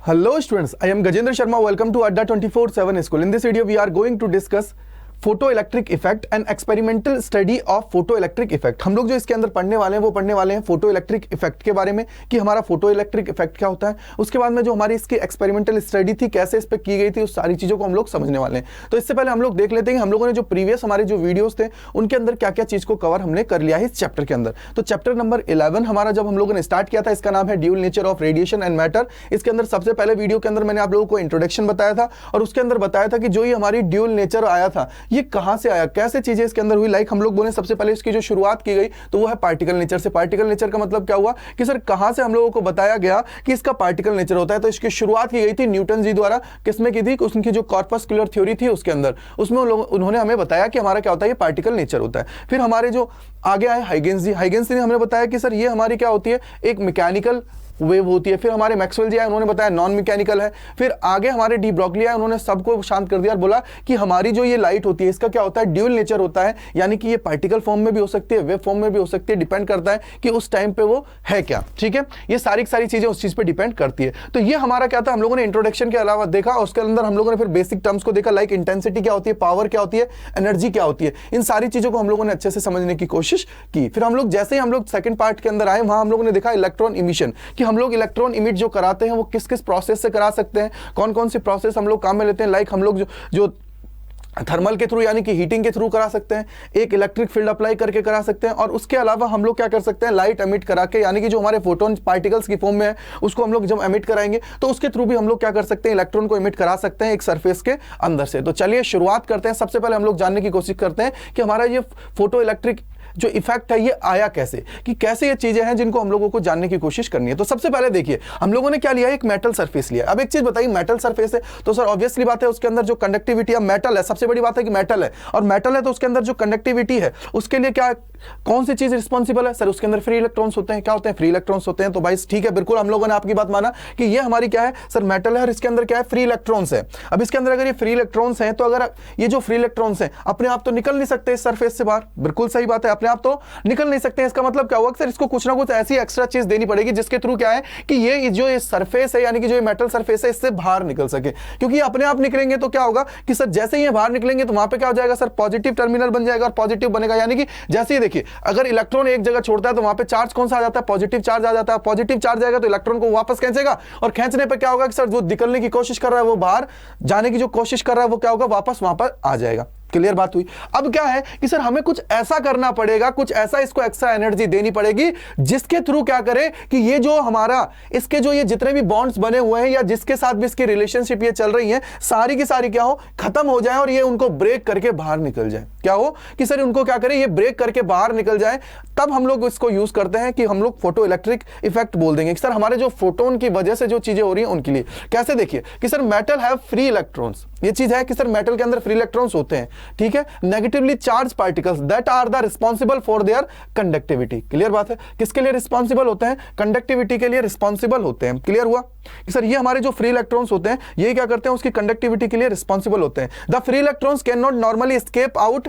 Hello students, I am Gajendra Sharma. Welcome to Adda 24/7 School. In this video, we are going to discuss photoelectric effect and experimental study of photoelectric effect. हम लोग जो इसके अंदर पढ़ने वाले हैं वो पढ़ने वाले हैं फोटोइलेक्ट्रिक इफेक्ट के बारे में कि हमारा फोटोइलेक्ट्रिक इफेक्ट क्या होता है। उसके बाद में जो हमारी इसकी एक्सपेरिमेंटल स्टडी थी, कैसे इस पर की गई थी, उस सारी चीज़ों को हम लोग समझने वाले हैं। तो इससे पहले हम लोग देख लेते हैं कि हम लोगों ने जो प्रीवियस हमारे जो वीडियोस थे उनके अंदर क्या क्या चीज़ को कवर हमने कर लिया है इस चैप्टर के अंदर। तो चैप्टर नंबर 11 हमारा जब हम लोगों ने स्टार्ट किया था, इसका नाम है dual nature of radiation and matter. इसके अंदर सबसे पहले वीडियो के अंदर मैंने आप लोगों को इंट्रोडक्शन बताया था और उसके अंदर बताया था कि जो ये हमारी ड्यूल नेचर आया था ये कहाँ से आया, कैसे चीजें इसके अंदर हुई। लाइक हम लोग बोले सबसे पहले इसकी जो शुरुआत की गई तो वो है पार्टिकल नेचर से। पार्टिकल नेचर का मतलब क्या हुआ कि सर कहां से हम लोगों को बताया गया कि इसका पार्टिकल नेचर होता है। तो इसकी शुरुआत की गई थी न्यूटन जी द्वारा। किसमें की थी? उनकी जो कॉर्पस्कुलर थ्योरी थी उसके अंदर, उसमें उन्होंने हमें बताया कि हमारा क्या होता है, ये पार्टिकल नेचर होता है। फिर हमारे जो आगे आए हाइगेंस जी, हाइगेंस जी ने हमें बताया कि सर ये हमारी क्या होती है, एक मैकेनिकल वेव होती है। फिर हमारे मैक्सवेल जी आए, उन्होंने बताया नॉन मैकेनिकल है। फिर आगे हमारे डी ब्रॉगली आए, उन्होंने सबको शांत कर दिया और बोला कि हमारी जो ये लाइट होती है इसका क्या होता है, ड्यूल नेचर होता है, यानी कि ये पार्टिकल फॉर्म में भी हो सकती है, वेव फॉर्म में भी हो सकती है, डिपेंड करता है कि उस टाइम पे वो है क्या। ठीक है, ये सारी चीजें उस चीज पे डिपेंड करती है। तो ये हमारा क्या था, हम लोगों ने इंट्रोडक्शन के अलावा देखा, उसके अंदर हम लोगों ने फिर बेसिक टर्म्स को देखा, लाइक इंटेंसिटी क्या होती है, पावर क्या होती है, एनर्जी क्या होती है। इन सारी चीजों को हम लोगों ने अच्छे से समझने की कोशिश की। फिर हम लोग जैसे ही हम लोग सेकंड पार्ट के अंदर आए, वहां हम लोगों ने देखा इलेक्ट्रॉन इमिशन, कि हम लोग इलेक्ट्रॉन जो कराते हैं वो किस किस प्रोसेस से करा सकते हैं, कौन कौन सी प्रोसेस हम लोग काम में लेते हैं। लाइक हम लोग जो थर्मल के थ्रू यानी कि हीटिंग के थ्रू करा सकते हैं, एक इलेक्ट्रिक फील्ड अप्लाई करके करा सकते हैं, और उसके अलावा हम लोग क्या कर सकते हैं, लाइट एमिट करा के, यानी कि जो हमारे फोटोन पार्टिकल्स की फॉर्म में है उसको हम लोग जब एमिट कराएंगे तो उसके थ्रू भी हम लोग क्या कर सकते हैं, इलेक्ट्रॉन को एमिट करा सकते हैं एक सरफेस के अंदर से। तो चलिए शुरुआत करते हैं। सबसे पहले हम लोग जानने की कोशिश करते हैं कि हमारा ये फोटो इलेक्ट्रिक जो इफेक्ट है ये आया कैसे, कि कैसे ये चीजें हैं जिनको हम लोगों को जानने की कोशिश करनी है। तो सबसे पहले देखिए हम लोगों ने क्या लिया है, एक मेटल सरफेस लिया। अब एक चीज बताइए, मेटल सरफेस है तो सर ऑब्वियसली बात है उसके अंदर जो कंडक्टिविटी है, मेटल है, सबसे बड़ी बात है कि मेटल है, और मेटल है तो उसके अंदर जो कंडक्टिविटी है उसके लिए क्या, कौन सी चीज रिस्पॉन्सिबल है, सर उसके अंदर फ्री इलेक्ट्रॉन्स होते हैं। क्या होते हैं? फ्री इलेक्ट्रॉन्स होते हैं। तो भाई ठीक है, बिल्कुल हम लोगों ने आपकी बात माना कि ये हमारी क्या है, सर मेटल है और इसके अंदर क्या है, फ्री इलेक्ट्रॉन्स है। अब इसके अंदर अगर ये फ्री इलेक्ट्रॉन्स हैं तो अगर ये जो फ्री इलेक्ट्रॉन्स हैं अपने आप तो निकल नहीं सकते इस सरफेस से बाहर, बिल्कुल सही बात है, अपने आप तो निकल नहीं सकते। इसका मतलब क्या हुआ, सर इसको कुछ ना कुछ ऐसी एक्स्ट्रा चीज देनी पड़ेगी जिसके थ्रू क्या है कि ये जो ये सरफेस है, यानी कि जो ये मेटल सरफेस है, इससे बाहर निकल सके। क्योंकि ये अपने आप निकलेंगे तो क्या होगा कि सर जैसे ही ये बाहर निकलेंगे तो वहां पे क्या हो जाएगा, सर पॉजिटिव टर्मिनल बन जाएगा और पॉजिटिव बनेगा। यानी कि जैसे ही देखिए अगर इलेक्ट्रॉन एक जगह छोड़ता है तो वहां पे चार्ज कौन सा आ जाता है, पॉजिटिव चार्ज आ जाता है। पॉजिटिव चार्ज आएगा तो इलेक्ट्रॉन को वापस खींचेगा, और खींचने पर क्या होगा कि सर जो निकलने की कोशिश कर रहा है, वो बाहर जाने की जो कोशिश कर रहा है, वो क्या होगा, वापस वहां पर आ जाएगा। क्लियर बात हुई। अब क्या है कि सर हमें कुछ ऐसा करना पड़ेगा, कुछ ऐसा इसको एक्स्ट्रा एनर्जी देनी पड़ेगी जिसके थ्रू क्या करे कि ये जो हमारा इसके जो ये जितने भी बॉन्ड्स बने हुए हैं या जिसके साथ भी इसकी रिलेशनशिप ये चल रही है, सारी की सारी क्या हो, खत्म हो जाए और ये उनको ब्रेक करके बाहर निकल जाए। क्या हो कि सर उनको क्या करे, ये ब्रेक करके बाहर निकल जाए। तब हम लोग इसको यूज करते हैं कि हम लोग फोटो इलेक्ट्रिक इफेक्ट बोल देंगे कि सर हमारे जो फोटोन की वजह से जो चीजें हो रही हैं उनके लिए। कैसे? देखिए कि sir metal have free electrons, ये चीज है कि सर मेटल के अंदर फ्री इलेक्ट्रॉन्स होते हैं। ठीक है, negatively charge particles that are the responsible for their conductivity. Clear बात है, किसके लिए रिस्पॉन्सिबल होते हैं, कंडक्टिविटी के लिए रिस्पॉन्सिबल होते हैं। क्लियर हुआ कि सर ये हमारे जो फ्री इलेक्ट्रॉन्स होते हैं ये क्या करते हैं, उसकी कंडक्टिविटी के लिए रिस्पॉन्सिबल होते हैं। The free electrons can not normally escape out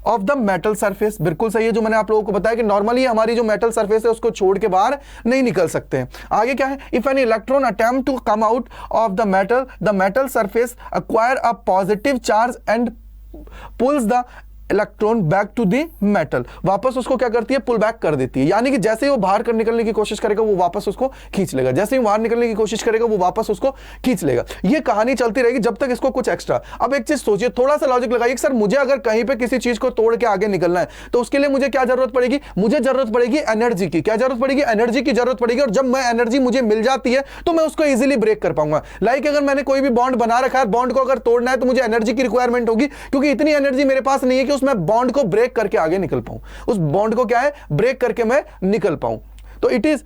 of the metal surface. बिल्कुल सही है, जो मैंने आप लोगों को बताया कि नॉर्मली हमारी जो मेटल सरफेस है उसको छोड़ के बाहर नहीं निकल सकते हैं। आगे क्या है, if an electron attempt to come out of the metal surface acquire a positive charge and pulls the electron back to the metal, वापस उसको क्या करती है, पुल बैक कर देती है। यानी कि जैसे ही वो बाहर कर निकलने की कोशिश करेगा वो वापस उसको खींच लेगा, जैसे ही बाहर निकलने की कोशिश करेगा वो वापस उसको खींच लेगा। ये कहानी चलती रहेगी जब तक इसको कुछ एक्स्ट्रा। अब एक चीज सोचिए, थोड़ा सा लॉजिक लगाइए, सर मुझे अगर कहीं पे किसी चीज को तोड़ के आगे निकलना है तो उसके लिए मुझे क्या जरूरत पड़ेगी, मुझे जरूरत पड़ेगी एनर्जी की। क्या जरूरत पड़ेगी, एनर्जी की जरूरत पड़ेगी। और जब मैं एनर्जी मुझे मिल जाती है तो मैं उसको इजीली ब्रेक कर पाऊंगा। लाइक अगर मैंने कोई भी बॉन्ड बना रखा है, बॉन्ड को अगर तोड़ना है तो मुझे एनर्जी की रिक्वायरमेंट होगी, क्योंकि इतनी एनर्जी मेरे पास नहीं है कि उसमें बॉन्ड को ब्रेक करके आगे निकल पाऊं, उस बॉन्ड को क्या है, ब्रेक करके मैं निकल पाऊं। तो it is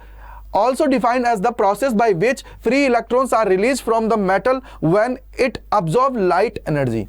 also defined as the process by which free electrons are released from the metal when it absorbs light energy।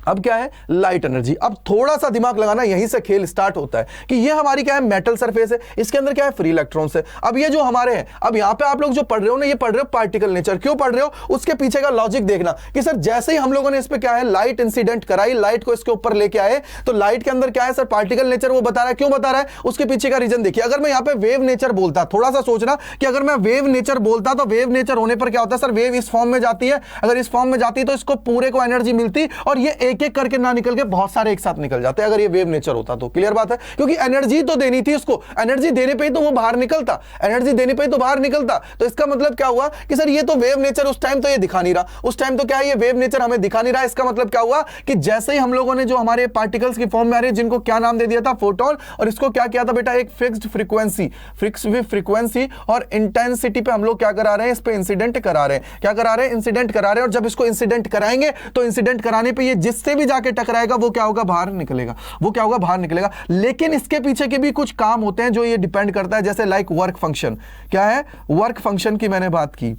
अब क्या है, लाइट एनर्जी। अब थोड़ा सा दिमाग लगाना, यहीं से खेल स्टार्ट होता है कि ये हमारी क्या है, मेटल सरफेस है, इसके अंदर क्या है, फ्री इलेक्ट्रॉन्स है। अब ये जो हमारे हैं, अब यहां पे आप लोग जो पढ़ रहे हो ना, ये पढ़ रहे हो पार्टिकल नेचर। क्यों पढ़ रहे हो, उसके पीछे का लॉजिक देखना कि सर जैसे ही हम लोगों ने इस पे क्या है, लाइट इंसिडेंट कराई, लाइट को इसके ऊपर लेके आए, तो लाइट के अंदर क्या है सर, पार्टिकल नेचर वो बता रहा है। क्यों बता रहा है, उसके पीछे का रीजन देखिए। अगर मैं यहां पे वेव नेचर बोलता, थोड़ा सा सोचना कि अगर मैं वेव नेचर बोलता, तो वेव नेचर होने पर क्या होता है सर, वेव इस फॉर्म में जाती है, अगर इस फॉर्म में जाती है तो इसको पूरे को एनर्जी मिलती, और ये एक एक करके ना निकल के बहुत सारे एक साथ निकल जाते हैं अगर ये वेव नेचर होता तो। क्लियर बात है, क्योंकि एनर्जी तो देनी थी उसको, एनर्जी देने पे ही तो वो बाहर निकलता, एनर्जी देने पे ही तो बाहर निकलता। तो इसका मतलब क्या हुआ कि सर ये तो वेव नेचर उस टाइम तो ये दिखा नहीं रहा, उस टाइम तो क्या है, ये वेव नेचर हमें दिखा नहीं रहा। इसका मतलब क्या हुआ कि जैसे ही हम लोगों ने जो हमारे पार्टिकल्स की फॉर्म में आ रहे हैं, जिनको क्या नाम दे दिया था, फोटोन, और इसको क्या किया था बेटा, एक फिक्स्ड फ्रीक्वेंसी और इंटेंसिटी पे हम लोग क्या करा रहे हैं, इस पे इंसिडेंट करा रहे हैं। क्या करा रहे हैं, इंसिडेंट करा रहे हैं। और जब इसको इंसिडेंट कराएंगे तो इंसिडेंट कराने पे ये जिससे भी जाके टकराएगा वो क्या होगा, बाहर निकलेगा, वो क्या होगा, बाहर निकलेगा। लेकिन इसके पीछे के भी कुछ काम होते हैं जो ये डिपेंड करता है, जैसे लाइक वर्क फंक्शन। क्या है, वर्क फंक्शन की मैंने बात की।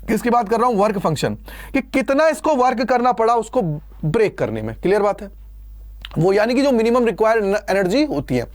किसकी बात कर रहा हूं, वर्क फंक्शन, कि कितना इसको वर्क करना पड़ा उसको ब्रेक करने में। क्लियर बात है, वो यानी कि जो मिनिमम रिक्वायर्ड एनर्जी होती है।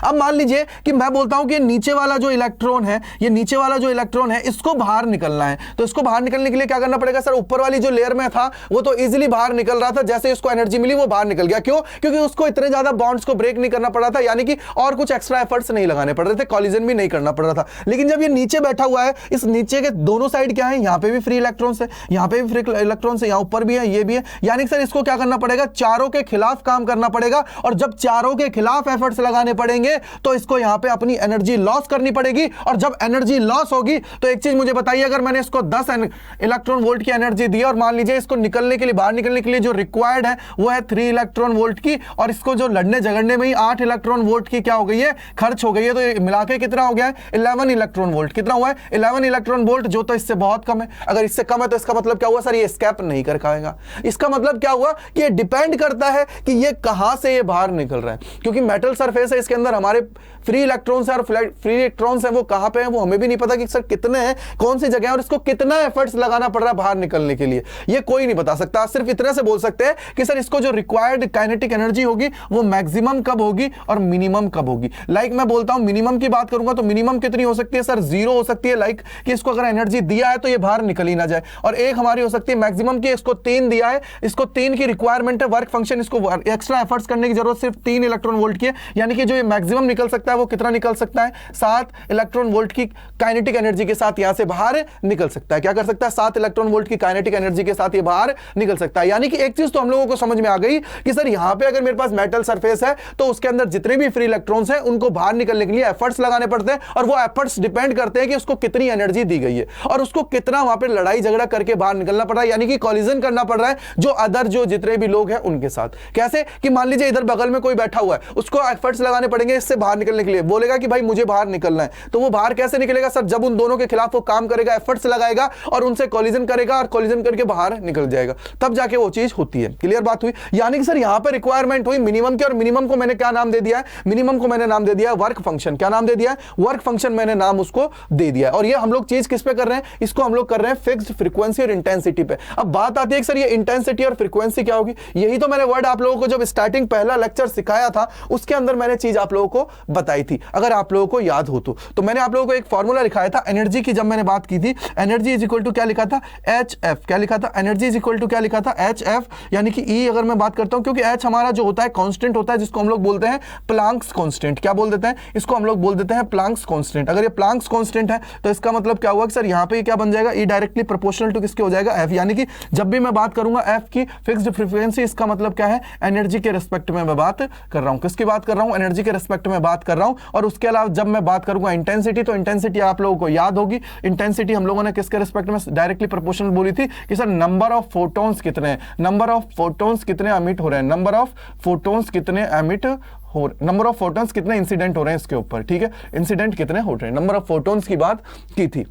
अब मान लीजिए कि मैं बोलता हूं कि नीचे वाला जो इलेक्ट्रॉन है, ये नीचे वाला जो इलेक्ट्रॉन है, इसको बाहर निकलना है। तो इसको बाहर निकलने के लिए क्या करना पड़ेगा सर, ऊपर वाली जो लेयर में था वो तो इजीली बाहर निकल रहा था, जैसे इसको एनर्जी मिली वो बाहर निकल गया। क्यों, क्योंकि उसको इतने ज्यादा बॉन्ड्स को ब्रेक नहीं करना पड़ा था, यानी कि और कुछ एक्स्ट्रा एफर्ट्स नहीं लगाने पड़ रहे थे, कॉलिजन भी नहीं करना पड़ रहा था। लेकिन जब ये नीचे बैठा हुआ है, इस नीचे के दोनों साइड क्या है, यहां पे भी फ्री इलेक्ट्रॉन्स है, यहां पे भी फ्री इलेक्ट्रॉन्स है, यहां ऊपर भी है, ये भी है। यानी कि सर इसको क्या करना पड़ेगा, चारों के खिलाफ काम करना पड़ेगा। और जब चारों के खिलाफ एफर्ट्स लगाने पड़ेंगे तो इसको यहां पे अपनी एनर्जी लॉस करनी पड़ेगी। और जब एनर्जी लॉस होगी तो एक चीज मुझे बताइए, अगर मैंने इसको 10 इलेक्ट्रॉन वोल्ट की एनर्जी दी और मान लीजिए इसको निकलने के लिए, बाहर निकलने के लिए जो रिक्वायर्ड है वो है 3 इलेक्ट्रॉन वोल्ट की, और इसको जो लड़ने झगड़ने में ही 8 इलेक्ट्रॉन वोल्ट की क्या हो गई है, खर्च हो गई है, तो ये मिलाके कितना हो गया है, 11 इलेक्ट्रॉन वोल्ट। कितना हुआ है, 11 इलेक्ट्रॉन वोल्ट, जो तो इससे बहुत कम है। अगर इससे कम है तो इसका मतलब क्या हुआ सर, ये एस्केप नहीं कर पाएगा। इसका मतलब क्या हुआ कि ये डिपेंड करता है कि ये कहां से ये बाहर निकल रहा है। क्योंकि मेटल सरफेस है, इसके अंदर हमारे फ्री इलेक्ट्रॉन्स है, और फ्री इलेक्ट्रॉन्स है वो कहां पे है वो हमें भी नहीं पता कि सर कितने हैं, कौन सी जगह है, और इसको कितना एफर्ट्स लगाना पड़ रहा है बाहर निकलने के लिए, ये कोई नहीं बता सकता। सिर्फ इतने से बोल सकते हैं कि सर इसको जो रिक्वायर्ड काइनेटिक एनर्जी होगी वो मैक्सिमम कब होगी और मिनिमम कब होगी। लाइक मैं बोलता हूं, मिनिमम की बात करूंगा तो मिनिमम कितनी हो सकती है सर, 0 हो सकती है, लाइक कि इसको अगर एनर्जी दिया है तो ये बाहर निकल ही ना जाए। और एक हमारी हो सकती है मैक्सिमम की, इसको 3 दिया है, इसको 3 की रिक्वायरमेंट है वर्क फंक्शन, इसको एक्स्ट्रा एफर्ट्स करने की जरूरत सिर्फ 3 इलेक्ट्रॉन वोल्ट की है। यानी कि जो ये मैक्सिमम निकल सकता है वो कितना निकल सकता है, 7 इलेक्ट्रॉन वोल्ट की काइनेटिक एनर्जी के साथ यहां से बाहर निकल सकता है। क्या कर सकता है, 7 इलेक्ट्रॉन वोल्ट की काइनेटिक एनर्जी के साथ ये बाहर निकल सकता है। यानी कि एक चीज तो हम लोगों को समझ में आ गई कि सर यहां पे अगर मेरे पास मेटल सरफेस है तो उसके अंदर जितने भी फ्री इलेक्ट्रॉन्स हैं उनको बाहर निकलने के लिए एफर्ट्स लगाने पड़ते हैं, और वो एफर्ट्स डिपेंड करते हैं कि उसको कितनी एनर्जी दी गई है और उसको कितना वहां पे लड़ाई झगड़ा करके बाहर निकलना पड़ रहा है, यानी कि कॉलिजन करना पड़ रहा है जो अदर जो जितने भी लोग हैं उनके साथ। कैसे कि मान लीजिए इधर बगल में कोई बैठा हुआ है, उसको एफर्ट्स लगाने पड़ेंगे इससे बाहर निकलने के लिए, बोलेगा कि भाई मुझे बाहर निकलना है, तो वो बाहर कैसे निकलेगा सर, जब उन दोनों के खिलाफ वो काम करेगा, एफर्ट्स लगाएगा और उनसे कॉलिजन करेगा और कॉलिजन करके बाहर निकल जाएगा, तब जाके वो चीज होती है। क्लियर बात हुई। यानी कि सर यहां पर रिक्वायरमेंट हुई मिनिमम की, और मिनिमम को मैंने क्या नाम दे दिया है, मिनिमम को मैंने नाम दे दिया है वर्क फंक्शन। क्या नाम दे दिया है, वर्क फंक्शन मैंने नाम उसको दे दिया है। और ये हम लोग चीज किस पे कर रहे हैं, इसको हम लोग कर रहे हैं फिक्स्ड फ्रीक्वेंसी और इंटेंसिटी पे। अब बात आती है कि सर ये इंटेंसिटी और फ्रीक्वेंसी क्या होगी, यही तो मैंने वर्ड आप लोगों को जब स्टार्टिंग पहला लेक्चर सिखाया था उसके अंदर मैंने चीज आप लोगों को बताई थी, अगर आप लोगों को याद हो तो मैंने आप लोगों को एक फॉर्मूला लिखाया था एनर्जी की, जब मैंने बात की थी एनर्जी इज इक्वल टू क्या लिखा था, एच एफ। क्या लिखा था, एनर्जी इज इक्वल टू क्या लिखा था, एच एफ, यानी कि ई अगर मैं बात करता हूं, क्योंकि एच हमारा जो होता है कांस्टेंट होता है, जिसको हम लोग बोलते हैं प्लांक्स कांस्टेंट। क्या बोल देते हैं इसको, हम लोग बोल देते हैं प्लांक्स कांस्टेंट। अगर ये प्लांक्स कांस्टेंट है तो इसका मतलब क्या हुआ कि सर यहां पे क्या बन जाएगा, ई डायरेक्टली प्रोपोर्शनल टू किसके हो जाएगा, एफ। यानी कि जब भी मैं बात करूंगा एफ की फिक्स्ड फ्रीक्वेंसी, इसका मतलब क्या है, एनर्जी के रिस्पेक्ट में मैं बात कर रहा हूं। किसकी बात कर रहा हूं, एनर्जी के रिस्पेक्ट में बात कर रहा हूं। और उसके अलावा जब मैं बात करूंगा इंटेंसिटी, तो इंटेंसिटी आप लोगों को याद होगी, इंटेंसिटी हम लोगों ने किसके रिस्पेक्ट में डायरेक्टली प्रोपोर्शनल बोली थी कि सर नंबर ऑफ फोटॉन्स कितने हैं, नंबर ऑफ फोटॉन्स कितने एमिट हो रहे हैं, नंबर ऑफ फोटॉन्स कितने एमिट हो, नंबर ऑफ फोटॉन्स कितने इंसिडेंट हो रहे हैं इसके ऊपर, ठीक है, इंसिडेंट कितने हो रहे हैं, नंबर ऑफ फोटॉन्स की बात की थी।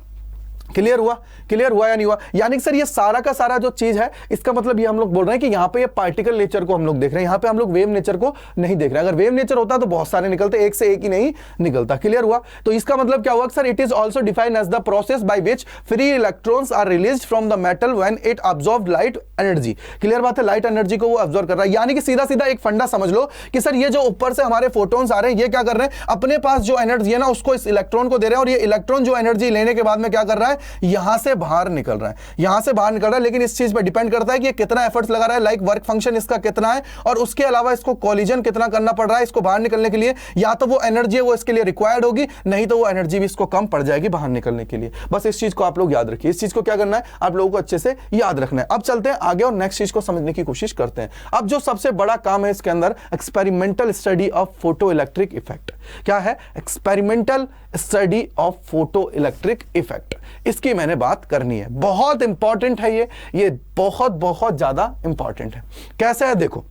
क्लियर हुआ? क्लियर हुआ या नहीं हुआ? यानी कि सर ये सारा का सारा जो चीज है, इसका मतलब ये हम लोग बोल रहे हैं कि यहाँ पे ये पार्टिकल नेचर को हम लोग देख रहे हैं, यहाँ पे हम लोग वेव नेचर को नहीं देख रहे हैं। अगर वेव नेचर होता तो बहुत सारे निकलते, एक से एक ही नहीं निकलता। क्लियर हुआ? तो इसका मतलब क्या हुआ sir? It is also defined as the process by which free electrons are released from the metal when it absorbed light energy. Clear बात है? लाइट एनर्जी को वो अब्सॉर्ब कर रहा है। यानी कि सीधा सीधा एक फंडा समझ लो कि सर ये जो ऊपर से हमारे फोटोन्स आ रहे हैं, ये क्या कर रहे हैं? अपने पास जो एनर्जी है ना, उसको इस इलेक्ट्रॉन को दे रहे हैं, और ये इलेक्ट्रॉन जो एनर्जी लेने के बाद में क्या कर रहा है? यहां से बाहर निकल रहा है, यहां से बाहर निकल रहा है। लेकिन इस चीज पे डिपेंड करता है कि ये कितना एफर्ट्स लगा रहा है, लाइक वर्क फंक्शन इसका कितना है, और उसके अलावा इसको कोलिजन कितना करना पड़ रहा है इसको बाहर निकलने के लिए। या तो वो एनर्जी है वो इसके लिए रिक्वायर्ड होगी, नहीं तो वो एनर्जी भी इसको कम पड़ जाएगी बाहर निकलने के लिए। बस इस चीज को आप लोग याद रखिए। इस चीज को क्या करना है? आप लोगों को अच्छे से याद रखना है। अब चलते हैं आगे और नेक्स्ट चीज को समझने की कोशिश करते हैं। अब जो सबसे बड़ा काम है इसके अंदर, experimental study of photo electric effect. क्या है? Experimental study of photo electric effect. इसकी मैंने बात करनी है, बहुत इंपॉर्टेंट है ये बहुत बहुत ज्यादा इंपॉर्टेंट है। कैसे है? देखो,